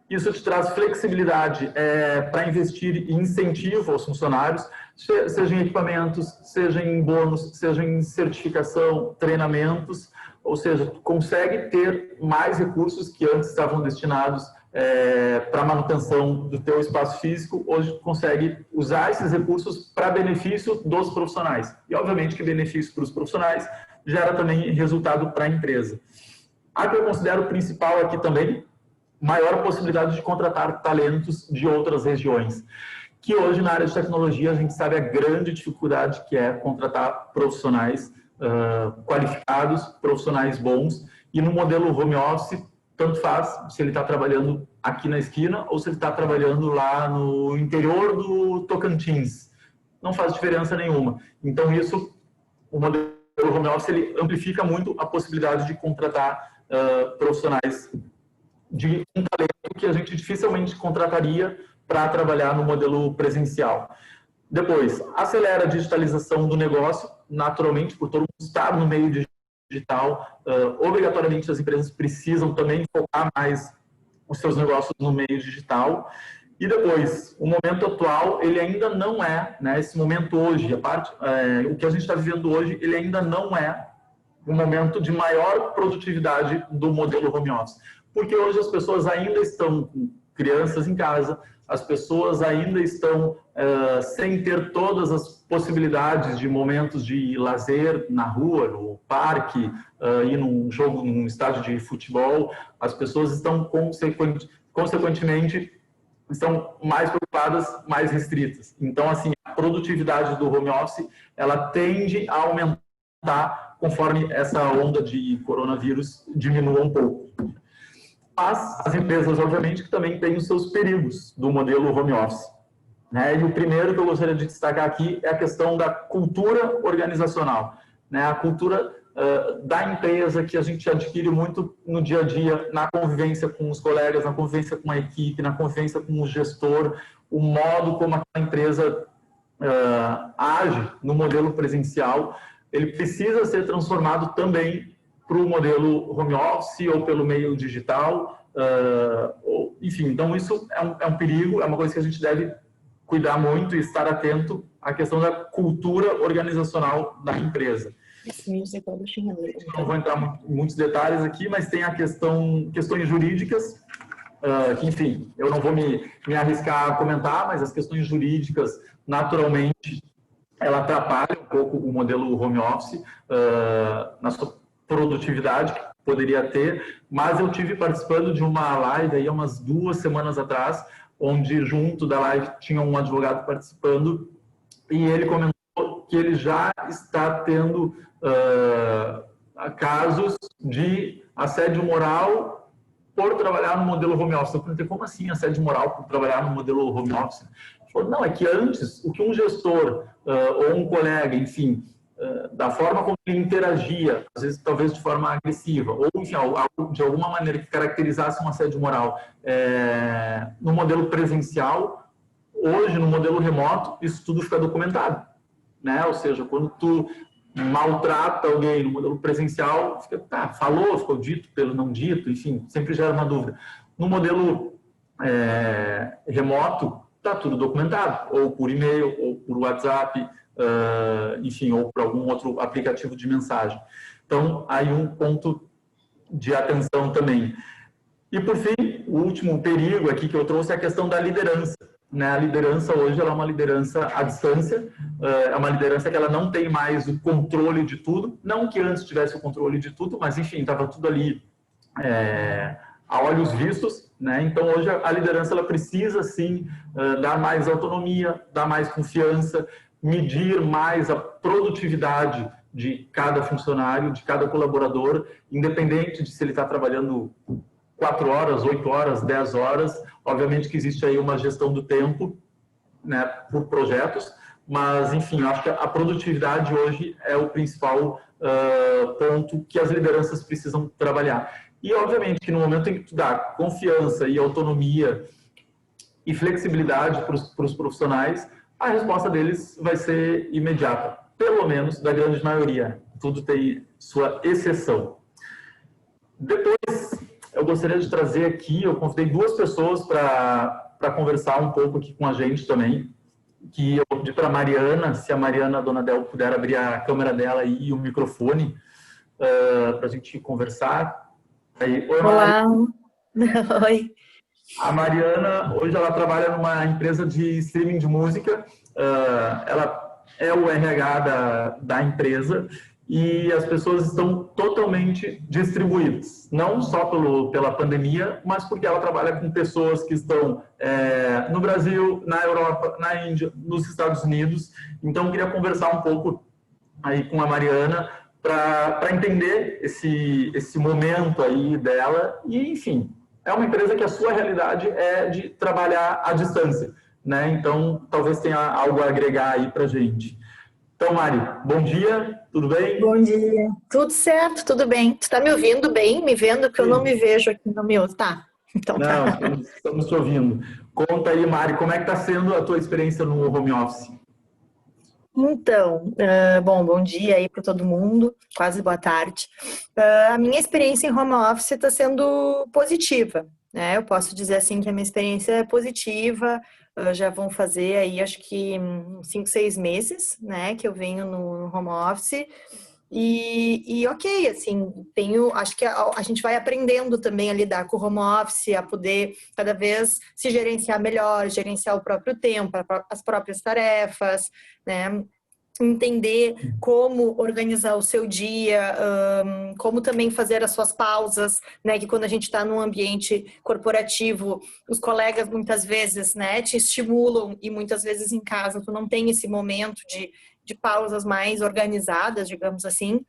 isso te traz flexibilidade para investir em incentivo aos funcionários, seja em equipamentos, seja em bônus, seja em certificação, treinamentos, ou seja, tu consegue ter mais recursos que antes estavam destinados para manutenção do teu espaço físico, hoje tu consegue usar esses recursos para benefício dos profissionais. E, obviamente, que benefício para os profissionais gera também resultado para a empresa. A que eu considero principal aqui também, maior possibilidade de contratar talentos de outras regiões, que hoje na área de tecnologia a gente sabe a grande dificuldade que é contratar profissionais qualificados, profissionais bons, e no modelo home office, tanto faz se ele está trabalhando aqui na esquina ou se ele está trabalhando lá no interior do Tocantins. Não faz diferença nenhuma. Então isso, o modelo home office, ele amplifica muito a possibilidade de contratar profissionais de um talento que a gente dificilmente contrataria para trabalhar no modelo presencial. Depois, acelera a digitalização do negócio, naturalmente, por todo mundo estar no meio digital. Obrigatoriamente, as empresas precisam também focar mais os seus negócios no meio digital. E depois, o momento atual, ele ainda não é, né, esse momento hoje, o que a gente está vivendo hoje, ele ainda não é um momento de maior produtividade do modelo home office. Porque hoje as pessoas ainda estão com crianças em casa, as pessoas ainda estão sem ter todas as possibilidades de momentos de lazer na rua, no parque, ir num jogo, num estádio de futebol. As pessoas estão, consequentemente, estão mais preocupadas, mais restritas. Então, assim, a produtividade do home office, ela tende a aumentar conforme essa onda de coronavírus diminua um pouco. Mas as empresas, obviamente, que também têm os seus perigos do modelo home office, né? E o primeiro que eu gostaria de destacar aqui é a questão da cultura organizacional, né? A cultura da empresa que a gente adquire muito no dia a dia, na convivência com os colegas, na convivência com a equipe, na convivência com o gestor, o modo como aquela empresa age no modelo presencial, ele precisa ser transformado também para o modelo home office ou pelo meio digital, enfim, então isso é um perigo, é uma coisa que a gente deve cuidar muito e estar atento à questão da cultura organizacional da empresa. Não vou entrar em muitos detalhes aqui, mas tem a questões jurídicas, que, enfim, eu não vou me arriscar a comentar, mas as questões jurídicas, naturalmente, ela atrapalha um pouco o modelo home office na sua produtividade que poderia ter, mas eu tive participando de uma live aí há umas 2 semanas atrás, onde junto da live tinha um advogado participando e ele comentou que ele já está tendo casos de assédio moral por trabalhar no modelo home office. Eu perguntei, como assim assédio moral por trabalhar no modelo home office? Ele falou, não, é que antes, o que um gestor ou um colega, enfim, da forma como ele interagia, às vezes talvez de forma agressiva, ou enfim, de alguma maneira que caracterizasse um assédio moral no modelo presencial, hoje no modelo remoto, isso tudo fica documentado, né? Ou seja, quando tu maltrata alguém no modelo presencial, fica, falou, ficou dito pelo não dito, enfim, sempre gera uma dúvida. No modelo remoto, está tudo documentado, ou por e-mail, ou por WhatsApp, enfim, ou por algum outro aplicativo de mensagem. Então, aí um ponto de atenção também. E, por fim, o último perigo aqui que eu trouxe é a questão da liderança, né? A liderança hoje ela é uma liderança à distância, é uma liderança que ela não tem mais o controle de tudo, não que antes tivesse o controle de tudo, mas, enfim, estava tudo ali a olhos vistos, né? Então, hoje a liderança ela precisa, sim, dar mais autonomia, dar mais confiança, medir mais a produtividade de cada funcionário, de cada colaborador, independente de se ele está trabalhando 4 horas, 8 horas, 10 horas. Obviamente que existe aí uma gestão do tempo, né, por projetos, mas, enfim, eu acho que a produtividade hoje é o principal ponto que as lideranças precisam trabalhar. E, obviamente, que no momento em que tu dá confiança e autonomia e flexibilidade para os profissionais, a resposta deles vai ser imediata, pelo menos da grande maioria. Tudo tem sua exceção. Depois, eu gostaria de trazer aqui, eu convidei 2 pessoas para conversar um pouco aqui com a gente também, que eu pedi para a Mariana, se a Mariana, a dona Del, puder abrir a câmera dela e o microfone para a gente conversar. Aí, oi, olá. Oi. A Mariana, hoje ela trabalha numa empresa de streaming de música, ela é o RH da empresa e as pessoas estão totalmente distribuídas, não só pela pandemia, mas porque ela trabalha com pessoas que estão no Brasil, na Europa, na Índia, nos Estados Unidos. Então, eu queria conversar um pouco aí com a Mariana para entender esse momento aí dela e, enfim, é uma empresa que a sua realidade é de trabalhar à distância, né? Então, talvez tenha algo a agregar aí para a gente. Então, Mari, bom dia, tudo bem? Bom dia. Tudo certo, tudo bem. Tu está me ouvindo bem? Me vendo? Porque eu não me vejo aqui no meu. Tá, então tá. Não, estamos te ouvindo. Conta aí, Mari, como é que está sendo a tua experiência no home office? Então, bom dia aí para todo mundo, quase boa tarde. A minha experiência em home office está sendo positiva, né? Eu posso dizer assim que a minha experiência é positiva, já vão fazer aí acho que 5, 6 meses, né, que eu venho no home office. E ok, assim, acho que a gente vai aprendendo também a lidar com o home office, a poder cada vez se gerenciar melhor, gerenciar o próprio tempo, as próprias tarefas, né? Entender como organizar o seu dia, como também fazer as suas pausas, né? Que quando a gente está num ambiente corporativo, os colegas muitas vezes, né, te estimulam e muitas vezes em casa tu não tem esse momento de pausas mais organizadas, digamos assim.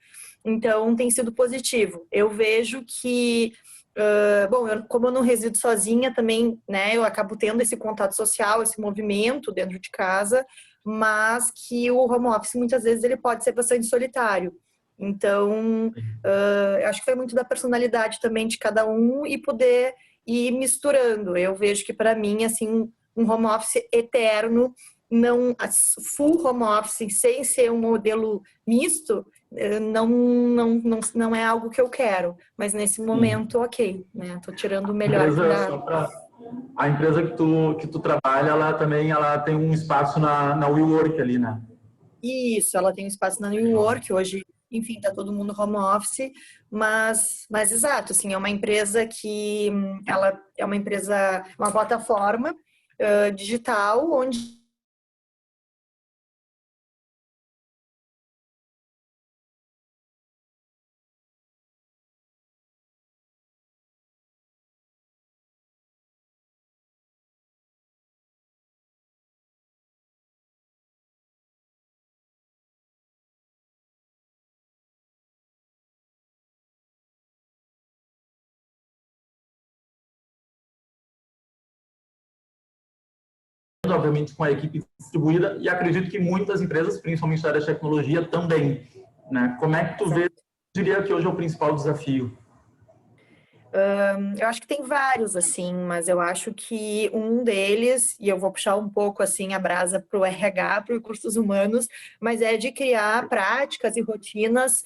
Então, tem sido positivo. Eu vejo que, como eu não resido sozinha também, né, eu acabo tendo esse contato social, esse movimento dentro de casa, mas que o home office, muitas vezes, ele pode ser bastante solitário. Então, eu acho que foi muito da personalidade também de cada um e poder ir misturando. Eu vejo que, para mim, assim, um home office eterno, não full home office sem ser um modelo misto, não é algo que eu quero, mas nesse momento ok, né? Tô tirando o melhor a empresa que tu trabalha, ela tem um espaço na WeWork ali, né? Isso, ela tem um espaço na WeWork hoje. Enfim, tá todo mundo home office, mas exato, assim, é uma empresa que ela é uma plataforma digital onde obviamente com a equipe distribuída, e acredito que muitas empresas, principalmente na área de tecnologia, também, né? Como é que tu vê, eu diria que hoje é o principal desafio? Eu acho que tem vários, assim, mas eu acho que um deles, e eu vou puxar um pouco, assim, a brasa para o RH, para os recursos humanos, mas é de criar práticas e rotinas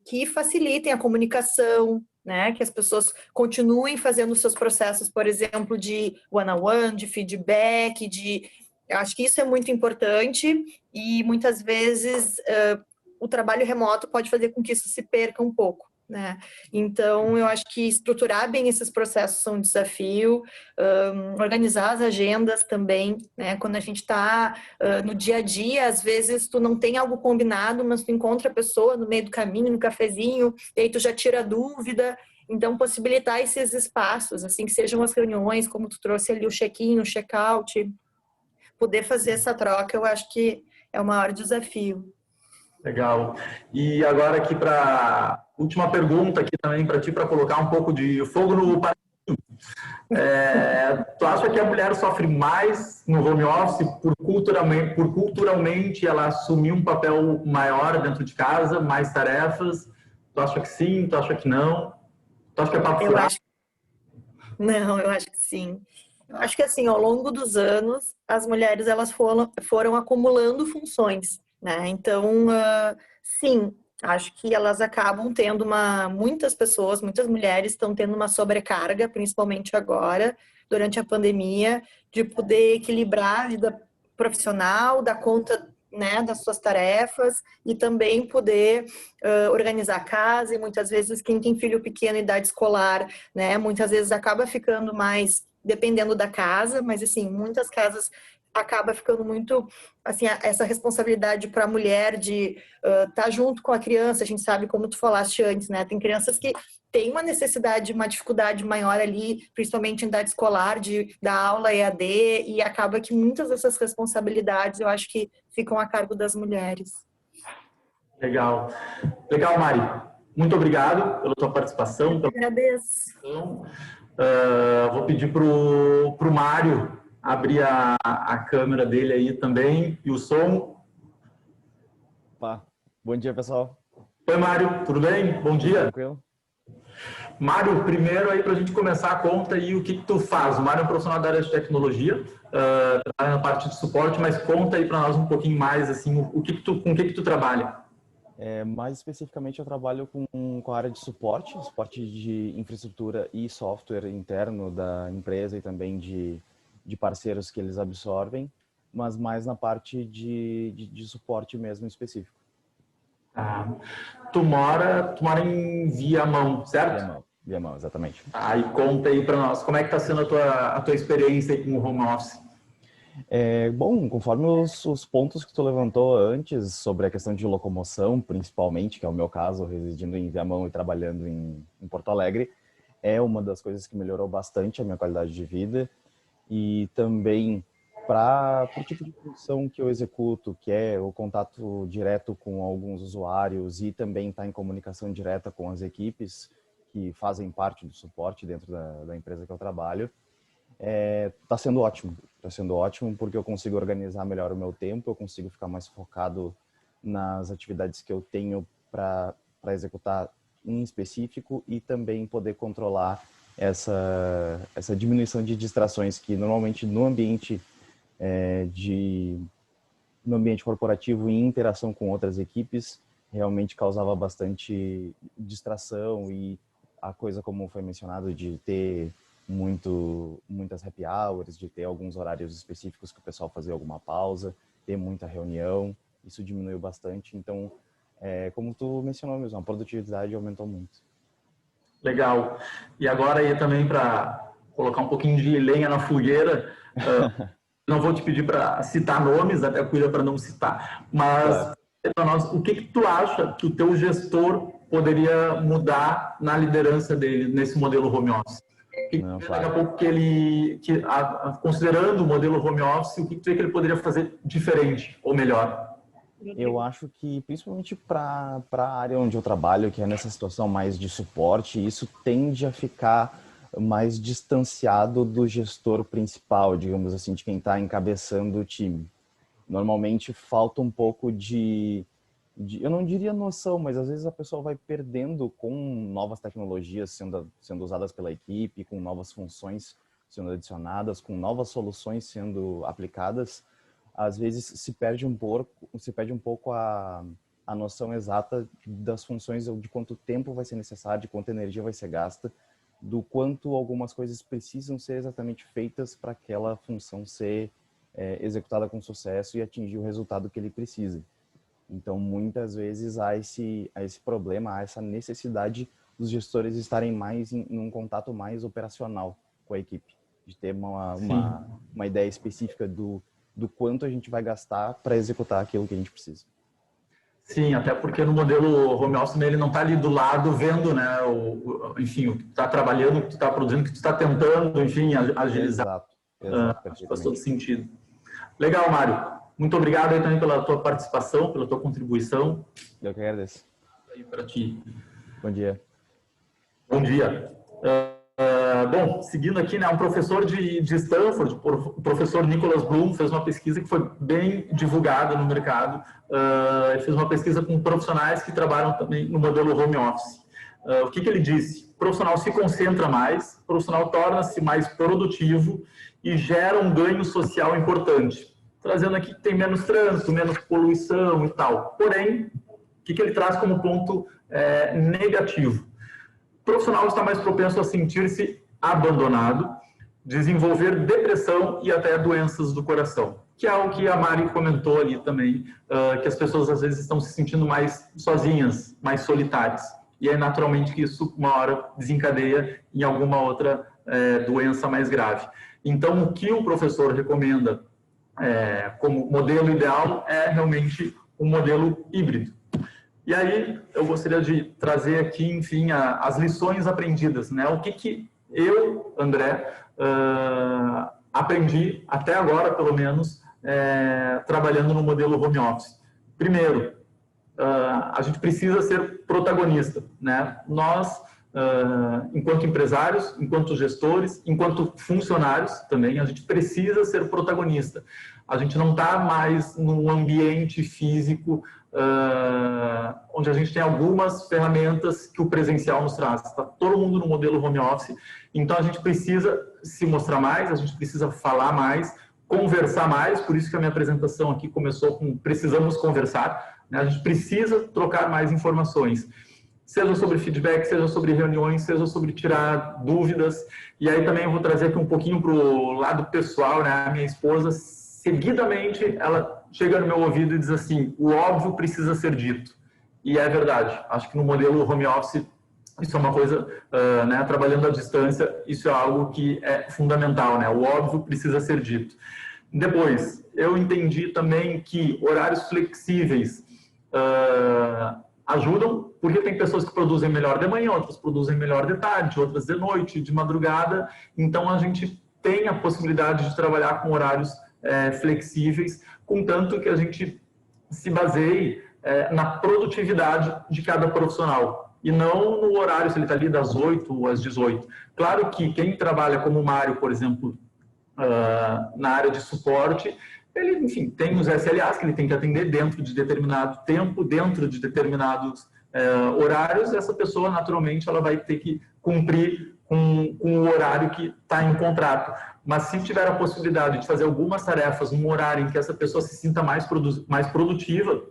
que facilitem a comunicação, né? Que as pessoas continuem fazendo os seus processos, por exemplo, de one-on-one, de feedback, eu acho que isso é muito importante e muitas vezes o trabalho remoto pode fazer com que isso se perca um pouco, né? Então, eu acho que estruturar bem esses processos são um desafio, organizar as agendas também, né? Quando a gente está no dia a dia, às vezes tu não tem algo combinado, mas tu encontra a pessoa no meio do caminho, no cafezinho, e aí tu já tira a dúvida. Então, possibilitar esses espaços, assim, que sejam as reuniões, como tu trouxe ali o check-in, o check-out, poder fazer essa troca, eu acho que é o maior desafio. Legal. E agora aqui para última pergunta aqui também para ti, para colocar um pouco de fogo no parafuso. Tu acha que a mulher sofre mais no home office por culturalmente ela assumir um papel maior dentro de casa, mais tarefas? Tu acha que sim? Tu acha que não? Tu acha que é papo Eu furado? acho Não, eu acho que sim. Eu acho que assim, ao longo dos anos, as mulheres elas foram acumulando funções, né? Então, sim, acho que elas acabam tendo muitas pessoas, muitas mulheres estão tendo uma sobrecarga, principalmente agora, durante a pandemia, de poder equilibrar a vida profissional, dar conta, né, das suas tarefas e também poder organizar a casa. E muitas vezes quem tem filho pequeno, idade escolar, né? Muitas vezes acaba ficando mais dependendo da casa, mas assim, muitas casas acaba ficando muito assim essa responsabilidade para a mulher de estar junto com a criança. A gente sabe, como tu falaste antes, né? Tem crianças que têm uma necessidade, uma dificuldade maior ali, principalmente em idade escolar, de dar aula EAD, e acaba que muitas dessas responsabilidades eu acho que ficam a cargo das mulheres. Legal. Legal, Mari. Muito obrigado pela tua participação. Eu agradeço. Vou pedir para o Mário abrir a câmera dele aí também e o som. Opa. Bom dia, pessoal. Oi, Mário. Tudo bem? Bom dia. Tranquilo? Mário, primeiro aí para a gente começar a conta aí o que tu faz. O Mário é um profissional da área de tecnologia, trabalha na parte de suporte, mas conta aí para nós um pouquinho mais assim com o que tu trabalha. Mais especificamente, eu trabalho com a área de suporte de infraestrutura e software interno da empresa e também de parceiros que eles absorvem, mas mais na parte de suporte mesmo específico. Tu mora em Viamão, certo? Viamão, exatamente. E conta aí para nós, como é que está sendo a tua experiência aí com o home office? Bom, conforme os pontos que tu levantou antes sobre a questão de locomoção, principalmente, que é o meu caso, residindo em Viamão e trabalhando em Porto Alegre, é uma das coisas que melhorou bastante a minha qualidade de vida. E também para o tipo de função que eu executo, que é o contato direto com alguns usuários e também estar em comunicação direta com as equipes que fazem parte do suporte dentro da empresa que eu trabalho, está sendo ótimo. Está sendo ótimo porque eu consigo organizar melhor o meu tempo, eu consigo ficar mais focado nas atividades que eu tenho para executar em específico e também poder controlar essa diminuição de distrações que normalmente no ambiente corporativo e em interação com outras equipes realmente causava bastante distração, e a coisa, como foi mencionado, de ter muitas happy hours, de ter alguns horários específicos que o pessoal fazia alguma pausa, ter muita reunião, isso diminuiu bastante. Então, como tu mencionou mesmo, a produtividade aumentou muito. Legal. E agora aí também para colocar um pouquinho de lenha na fogueira, não vou te pedir para citar nomes, até cuida para não citar, mas para nós, o que tu acha que o teu gestor poderia mudar na liderança dele nesse modelo home office? Daqui a pouco considerando o modelo home office, o que tu vê que ele poderia fazer diferente ou melhor? Eu acho que, principalmente para a área onde eu trabalho, que é nessa situação mais de suporte, isso tende a ficar mais distanciado do gestor principal, digamos assim, de quem está encabeçando o time. Normalmente falta um pouco eu não diria noção, mas às vezes a pessoa vai perdendo com novas tecnologias sendo usadas pela equipe, com novas funções sendo adicionadas, com novas soluções sendo aplicadas. Às vezes se perde um pouco a noção exata das funções, de quanto tempo vai ser necessário, de quanta energia vai ser gasta, do quanto algumas coisas precisam ser exatamente feitas para aquela função ser executada com sucesso e atingir o resultado que ele precisa. Então, muitas vezes há esse problema, há essa necessidade dos gestores estarem mais num contato mais operacional com a equipe, de ter uma ideia específica do quanto a gente vai gastar para executar aquilo que a gente precisa. Sim, até porque no modelo home office ele não está ali do lado vendo, né, enfim, o que tu está trabalhando, o que tu está produzindo, o que tu está tentando, enfim, agilizar. Exato, faz todo sentido. Legal, Mário. Muito obrigado aí também pela tua participação, pela tua contribuição. Eu que agradeço. Aí para ti. Bom dia. Bom dia. Bom, seguindo aqui, né, um professor de Stanford, o professor Nicholas Bloom, fez uma pesquisa que foi bem divulgada no mercado. Ele fez uma pesquisa com profissionais que trabalham também no modelo home office. O que ele disse? O profissional se concentra mais, o profissional torna-se mais produtivo e gera um ganho social importante. Trazendo aqui que tem menos trânsito, menos poluição e tal. Porém, o que ele traz como ponto negativo? O profissional está mais propenso a sentir-se abandonado, desenvolver depressão e até doenças do coração, que é o que a Mari comentou ali também, que as pessoas às vezes estão se sentindo mais sozinhas, mais solitárias. E é naturalmente que isso uma hora desencadeia em alguma outra doença mais grave. Então, o que o professor recomenda como modelo ideal é realmente um modelo híbrido. E aí, eu gostaria de trazer aqui, enfim, as lições aprendidas, né? O que eu, André, aprendi até agora, pelo menos, trabalhando no modelo home office. Primeiro, a gente precisa ser protagonista, né? Nós, enquanto empresários, enquanto gestores, enquanto funcionários também, a gente precisa ser protagonista. A gente não está mais num ambiente físico onde a gente tem algumas ferramentas que o presencial nos traz. Está todo mundo no modelo home office, então a gente precisa se mostrar mais, a gente precisa falar mais, conversar mais, por isso que a minha apresentação aqui começou com precisamos conversar, né? A gente precisa trocar mais informações, seja sobre feedback, seja sobre reuniões, seja sobre tirar dúvidas, e aí também eu vou trazer aqui um pouquinho para o lado pessoal, né? A minha esposa, seguidamente, ela chega no meu ouvido e diz assim, o óbvio precisa ser dito. E é verdade. Acho que no modelo home office, isso é uma coisa, né, trabalhando à distância, isso é algo que é fundamental, né? O óbvio precisa ser dito. Depois, eu entendi também que horários flexíveis ajudam, porque tem pessoas que produzem melhor de manhã, outras produzem melhor de tarde, outras de noite, de madrugada. Então, a gente tem a possibilidade de trabalhar com horários flexíveis, contanto que a gente se baseie na produtividade de cada profissional e não no horário, se ele está ali das 8 às 18. Claro que quem trabalha como o Mário, por exemplo, na área de suporte, ele, enfim, tem os SLAs que ele tem que atender dentro de determinado tempo, dentro de determinados horários, essa pessoa, naturalmente, ela vai ter que cumprir com o horário que está em contrato. Mas se tiver a possibilidade de fazer algumas tarefas num horário em que essa pessoa se sinta mais produtiva,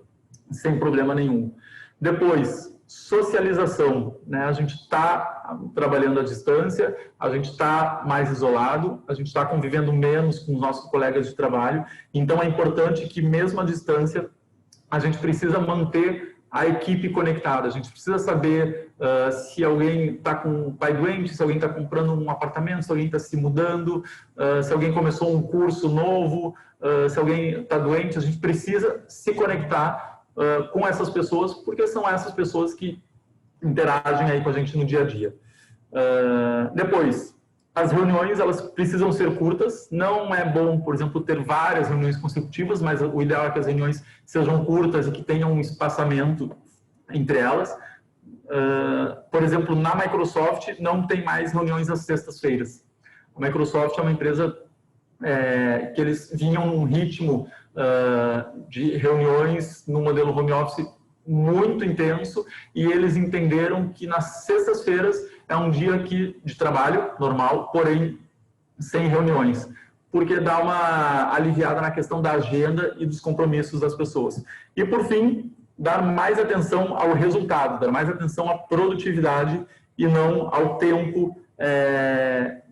sem problema nenhum. Depois, socialização, né? A gente está trabalhando à distância, a gente está mais isolado, a gente está convivendo menos com os nossos colegas de trabalho, então é importante que mesmo à distância a gente precisa manter a equipe conectada, a gente precisa saber se alguém está com o pai doente, se alguém está comprando um apartamento, se alguém está se mudando, se alguém começou um curso novo, se alguém está doente, a gente precisa se conectar com essas pessoas, porque são essas pessoas que interagem aí com a gente no dia a dia. Depois, as reuniões, elas precisam ser curtas, não é bom, por exemplo, ter várias reuniões consecutivas, mas o ideal é que as reuniões sejam curtas e que tenham um espaçamento entre elas. Por exemplo, na Microsoft não tem mais reuniões às sextas-feiras. A Microsoft é uma empresa que eles vinham num ritmo de reuniões no modelo home office muito intenso e eles entenderam que nas sextas-feiras é um dia de trabalho normal, porém sem reuniões, porque dá uma aliviada na questão da agenda e dos compromissos das pessoas. E por fim, dar mais atenção ao resultado, dar mais atenção à produtividade e não ao tempo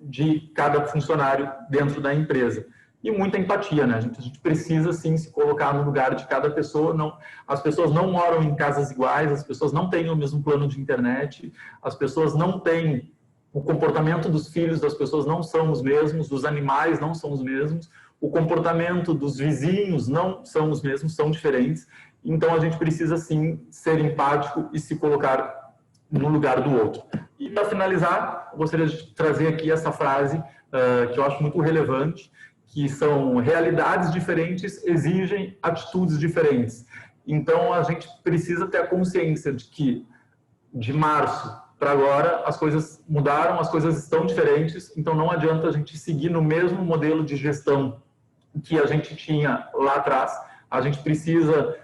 de cada funcionário dentro da empresa. E muita empatia, né? A gente precisa, sim, se colocar no lugar de cada pessoa. As pessoas não moram em casas iguais, as pessoas não têm o mesmo plano de internet, as pessoas não têm... O comportamento dos filhos das pessoas não são os mesmos, dos animais não são os mesmos. o comportamento dos vizinhos não são os mesmos, são diferentes. Então, a gente precisa, sim, ser empático e se colocar no lugar do outro. E, para finalizar, eu gostaria de trazer aqui essa frase que eu acho muito relevante, que são realidades diferentes exigem atitudes diferentes. Então, a gente precisa ter a consciência de que, de março para agora, as coisas mudaram, as coisas estão diferentes, então não adianta a gente seguir no mesmo modelo de gestão que a gente tinha lá atrás. A gente precisa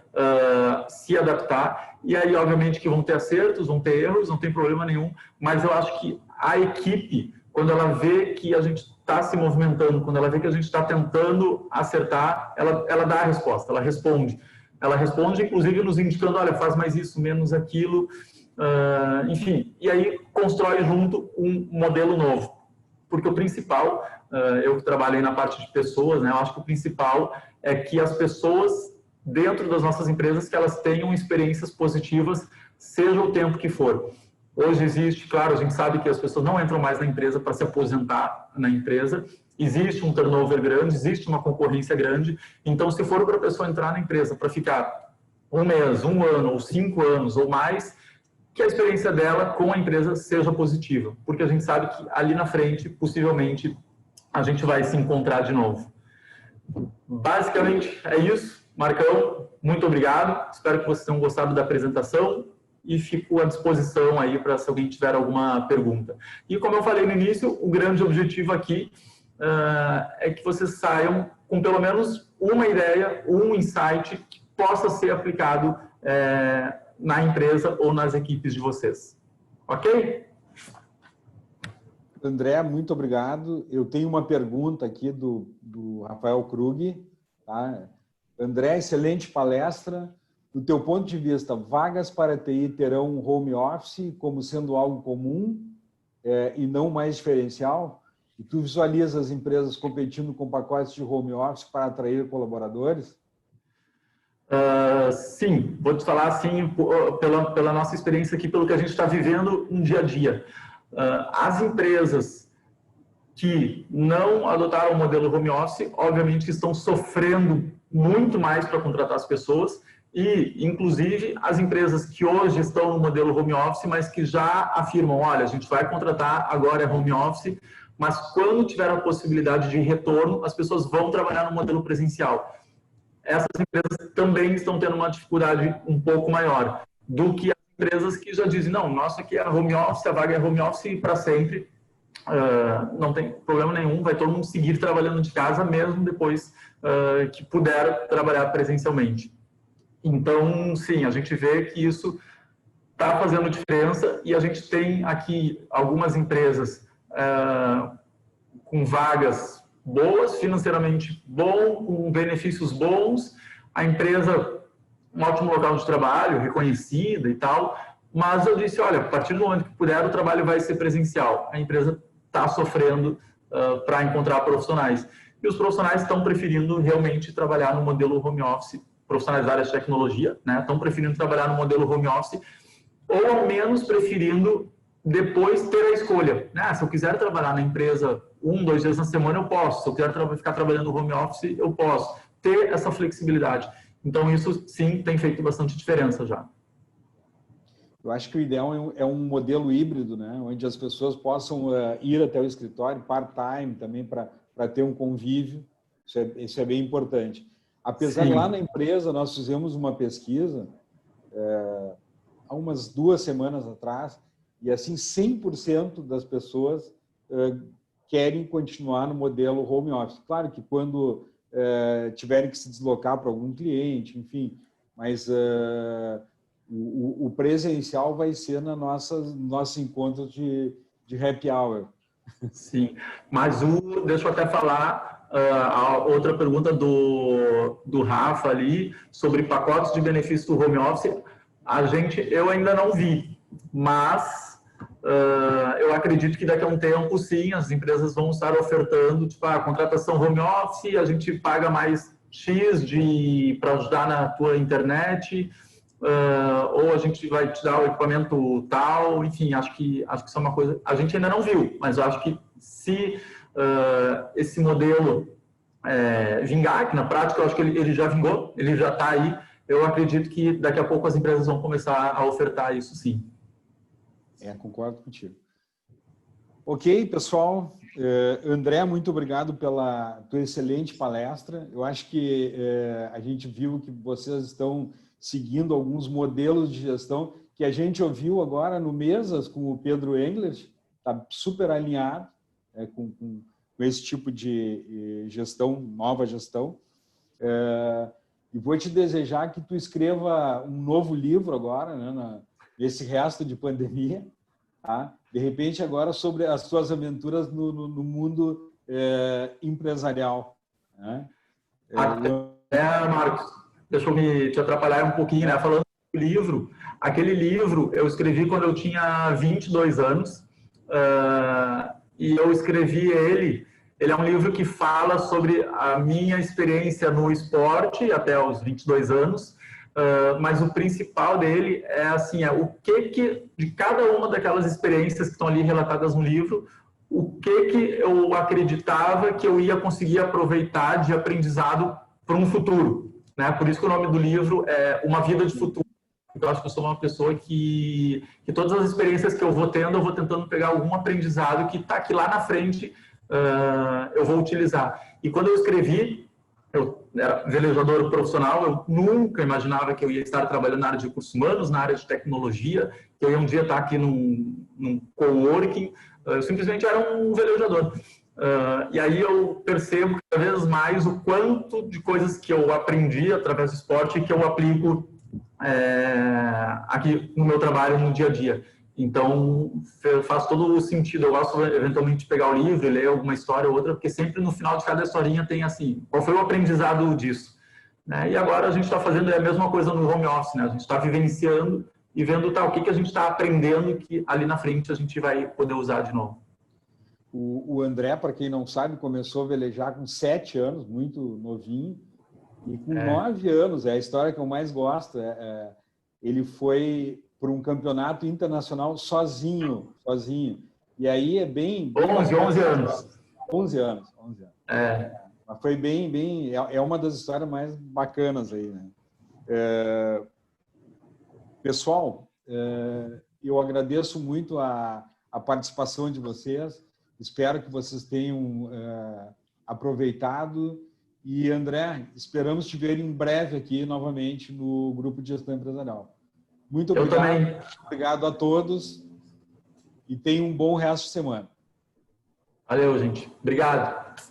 se adaptar, e aí, obviamente, que vão ter acertos, vão ter erros, não tem problema nenhum, mas eu acho que a equipe, quando ela vê que a gente está se movimentando, quando ela vê que a gente está tentando acertar, ela dá a resposta, ela responde. Ela responde, inclusive, nos indicando, olha, faz mais isso, menos aquilo, enfim. E aí, constrói junto um modelo novo. Porque o principal, eu que trabalhei na parte de pessoas, né, eu acho que o principal é que as pessoas, dentro das nossas empresas, que elas tenham experiências positivas, seja o tempo que for. Hoje existe, claro, a gente sabe que as pessoas não entram mais na empresa para se aposentar na empresa, existe um turnover grande, existe uma concorrência grande, então se for para a pessoa entrar na empresa para ficar um mês, um ano, ou 5 anos ou mais, que a experiência dela com a empresa seja positiva, porque a gente sabe que ali na frente, possivelmente, a gente vai se encontrar de novo. Basicamente é isso. Marcão, muito obrigado, espero que vocês tenham gostado da apresentação, e fico à disposição aí para se alguém tiver alguma pergunta. E como eu falei no início, o grande objetivo aqui é que vocês saiam com pelo menos uma ideia, um insight que possa ser aplicado na empresa ou nas equipes de vocês. Ok? André, muito obrigado. Eu tenho uma pergunta aqui do Rafael Krug. Tá? André, excelente palestra. Do teu ponto de vista, vagas para TI terão home office como sendo algo comum e não mais diferencial? E tu visualiza as empresas competindo com pacotes de home office para atrair colaboradores? Sim, vou te falar assim, pela nossa experiência aqui, pelo que a gente está vivendo no dia a dia. As empresas que não adotaram o modelo home office, obviamente estão sofrendo muito mais para contratar as pessoas, e, inclusive, as empresas que hoje estão no modelo home office, mas que já afirmam, olha, a gente vai contratar, agora é home office, mas quando tiver a possibilidade de retorno, as pessoas vão trabalhar no modelo presencial. Essas empresas também estão tendo uma dificuldade um pouco maior do que as empresas que já dizem, não, nossa, aqui é home office, a vaga é home office para sempre, não tem problema nenhum, vai todo mundo seguir trabalhando de casa, mesmo depois que puder trabalhar presencialmente. Então, sim, a gente vê que isso está fazendo diferença, e a gente tem aqui algumas empresas com vagas boas, financeiramente bom, com benefícios bons, a empresa, um ótimo local de trabalho, reconhecida e tal, mas eu disse, olha, a partir do momento que puder, o trabalho vai ser presencial. A empresa está sofrendo para encontrar profissionais. E os profissionais estão preferindo realmente trabalhar no modelo home office, profissionais da área de tecnologia, né, estão preferindo trabalhar no modelo home office, ou ao menos preferindo depois ter a escolha. Se eu quiser trabalhar na empresa 1, 2 dias na semana, eu posso. Se eu quero ficar trabalhando no home office, eu posso. Ter essa flexibilidade. Então, isso, sim, tem feito bastante diferença já. Eu acho que o ideal é um modelo híbrido, né? Onde as pessoas possam ir até o escritório, part-time também, para ter um convívio. Isso é bem importante. Apesar de lá na empresa, nós fizemos uma pesquisa há umas 2 semanas atrás, e assim 100% das pessoas querem continuar no modelo home office. Claro que quando tiverem que se deslocar para algum cliente, enfim, mas o presencial vai ser no nosso encontro de happy hour. Sim, mas deixa eu até falar a outra pergunta do Rafa ali, sobre pacotes de benefícios do home office. Eu ainda não vi, mas eu acredito que daqui a um tempo, sim, as empresas vão estar ofertando, tipo, a contratação home office, a gente paga mais X para ajudar na tua internet, ou a gente vai te dar o equipamento tal, enfim, acho que isso é uma coisa, a gente ainda não viu, mas eu acho que se esse modelo vingar, que na prática eu acho que ele já vingou, ele já está aí. Eu acredito que daqui a pouco as empresas vão começar a ofertar isso, sim. Concordo contigo. Ok, pessoal. André, muito obrigado pela tua excelente palestra. Eu acho que a gente viu que vocês estão seguindo alguns modelos de gestão que a gente ouviu agora no Mesas com o Pedro Englert, está super alinhado com esse tipo de gestão, nova gestão. E vou te desejar que tu escreva um novo livro agora, né, nesse resto de pandemia, tá? De repente agora sobre as tuas aventuras no mundo empresarial, né? Marcos, deixa eu te atrapalhar um pouquinho, né? Falando do livro, aquele livro eu escrevi quando eu tinha 22 anos, e eu escrevi ele é um livro que fala sobre a minha experiência no esporte até os 22 anos, mas o principal dele é assim, o que de cada uma daquelas experiências que estão ali relatadas no livro, o que eu acreditava que eu ia conseguir aproveitar de aprendizado para um futuro, né? Por isso que o nome do livro é Uma Vida de Futuro. Eu acho que eu sou uma pessoa que todas as experiências que eu vou tendo, eu vou tentando pegar algum aprendizado que está aqui lá na frente, eu vou utilizar. E quando eu escrevi, eu era velejador profissional, eu nunca imaginava que eu ia estar trabalhando na área de recursos humanos, na área de tecnologia, que eu ia um dia estar aqui num coworking. Eu simplesmente era um velejador. E aí eu percebo cada vez mais o quanto de coisas que eu aprendi através do esporte que eu aplico aqui no meu trabalho, no dia a dia. Então, faz todo o sentido. Eu gosto, eventualmente, de pegar o livro e ler alguma história ou outra, porque sempre no final de cada historinha tem assim, qual foi o aprendizado disso? Né? E agora a gente está fazendo a mesma coisa no home office, né? A gente está vivenciando e vendo o que a gente está aprendendo que ali na frente a gente vai poder usar de novo. O André, para quem não sabe, começou a velejar com 7 anos, muito novinho, e com 9 anos, é a história que eu mais gosto, ele foi para um campeonato internacional sozinho. E aí é bem 11 anos. 11 anos. Mas foi bem, é uma das histórias mais bacanas aí, né? Pessoal, eu agradeço muito a participação de vocês. Espero que vocês tenham aproveitado. E, André, esperamos te ver em breve aqui novamente no Grupo de Gestão Empresarial. Muito obrigado. Eu também. Obrigado a todos e tenham um bom resto de semana. Valeu, gente. Obrigado.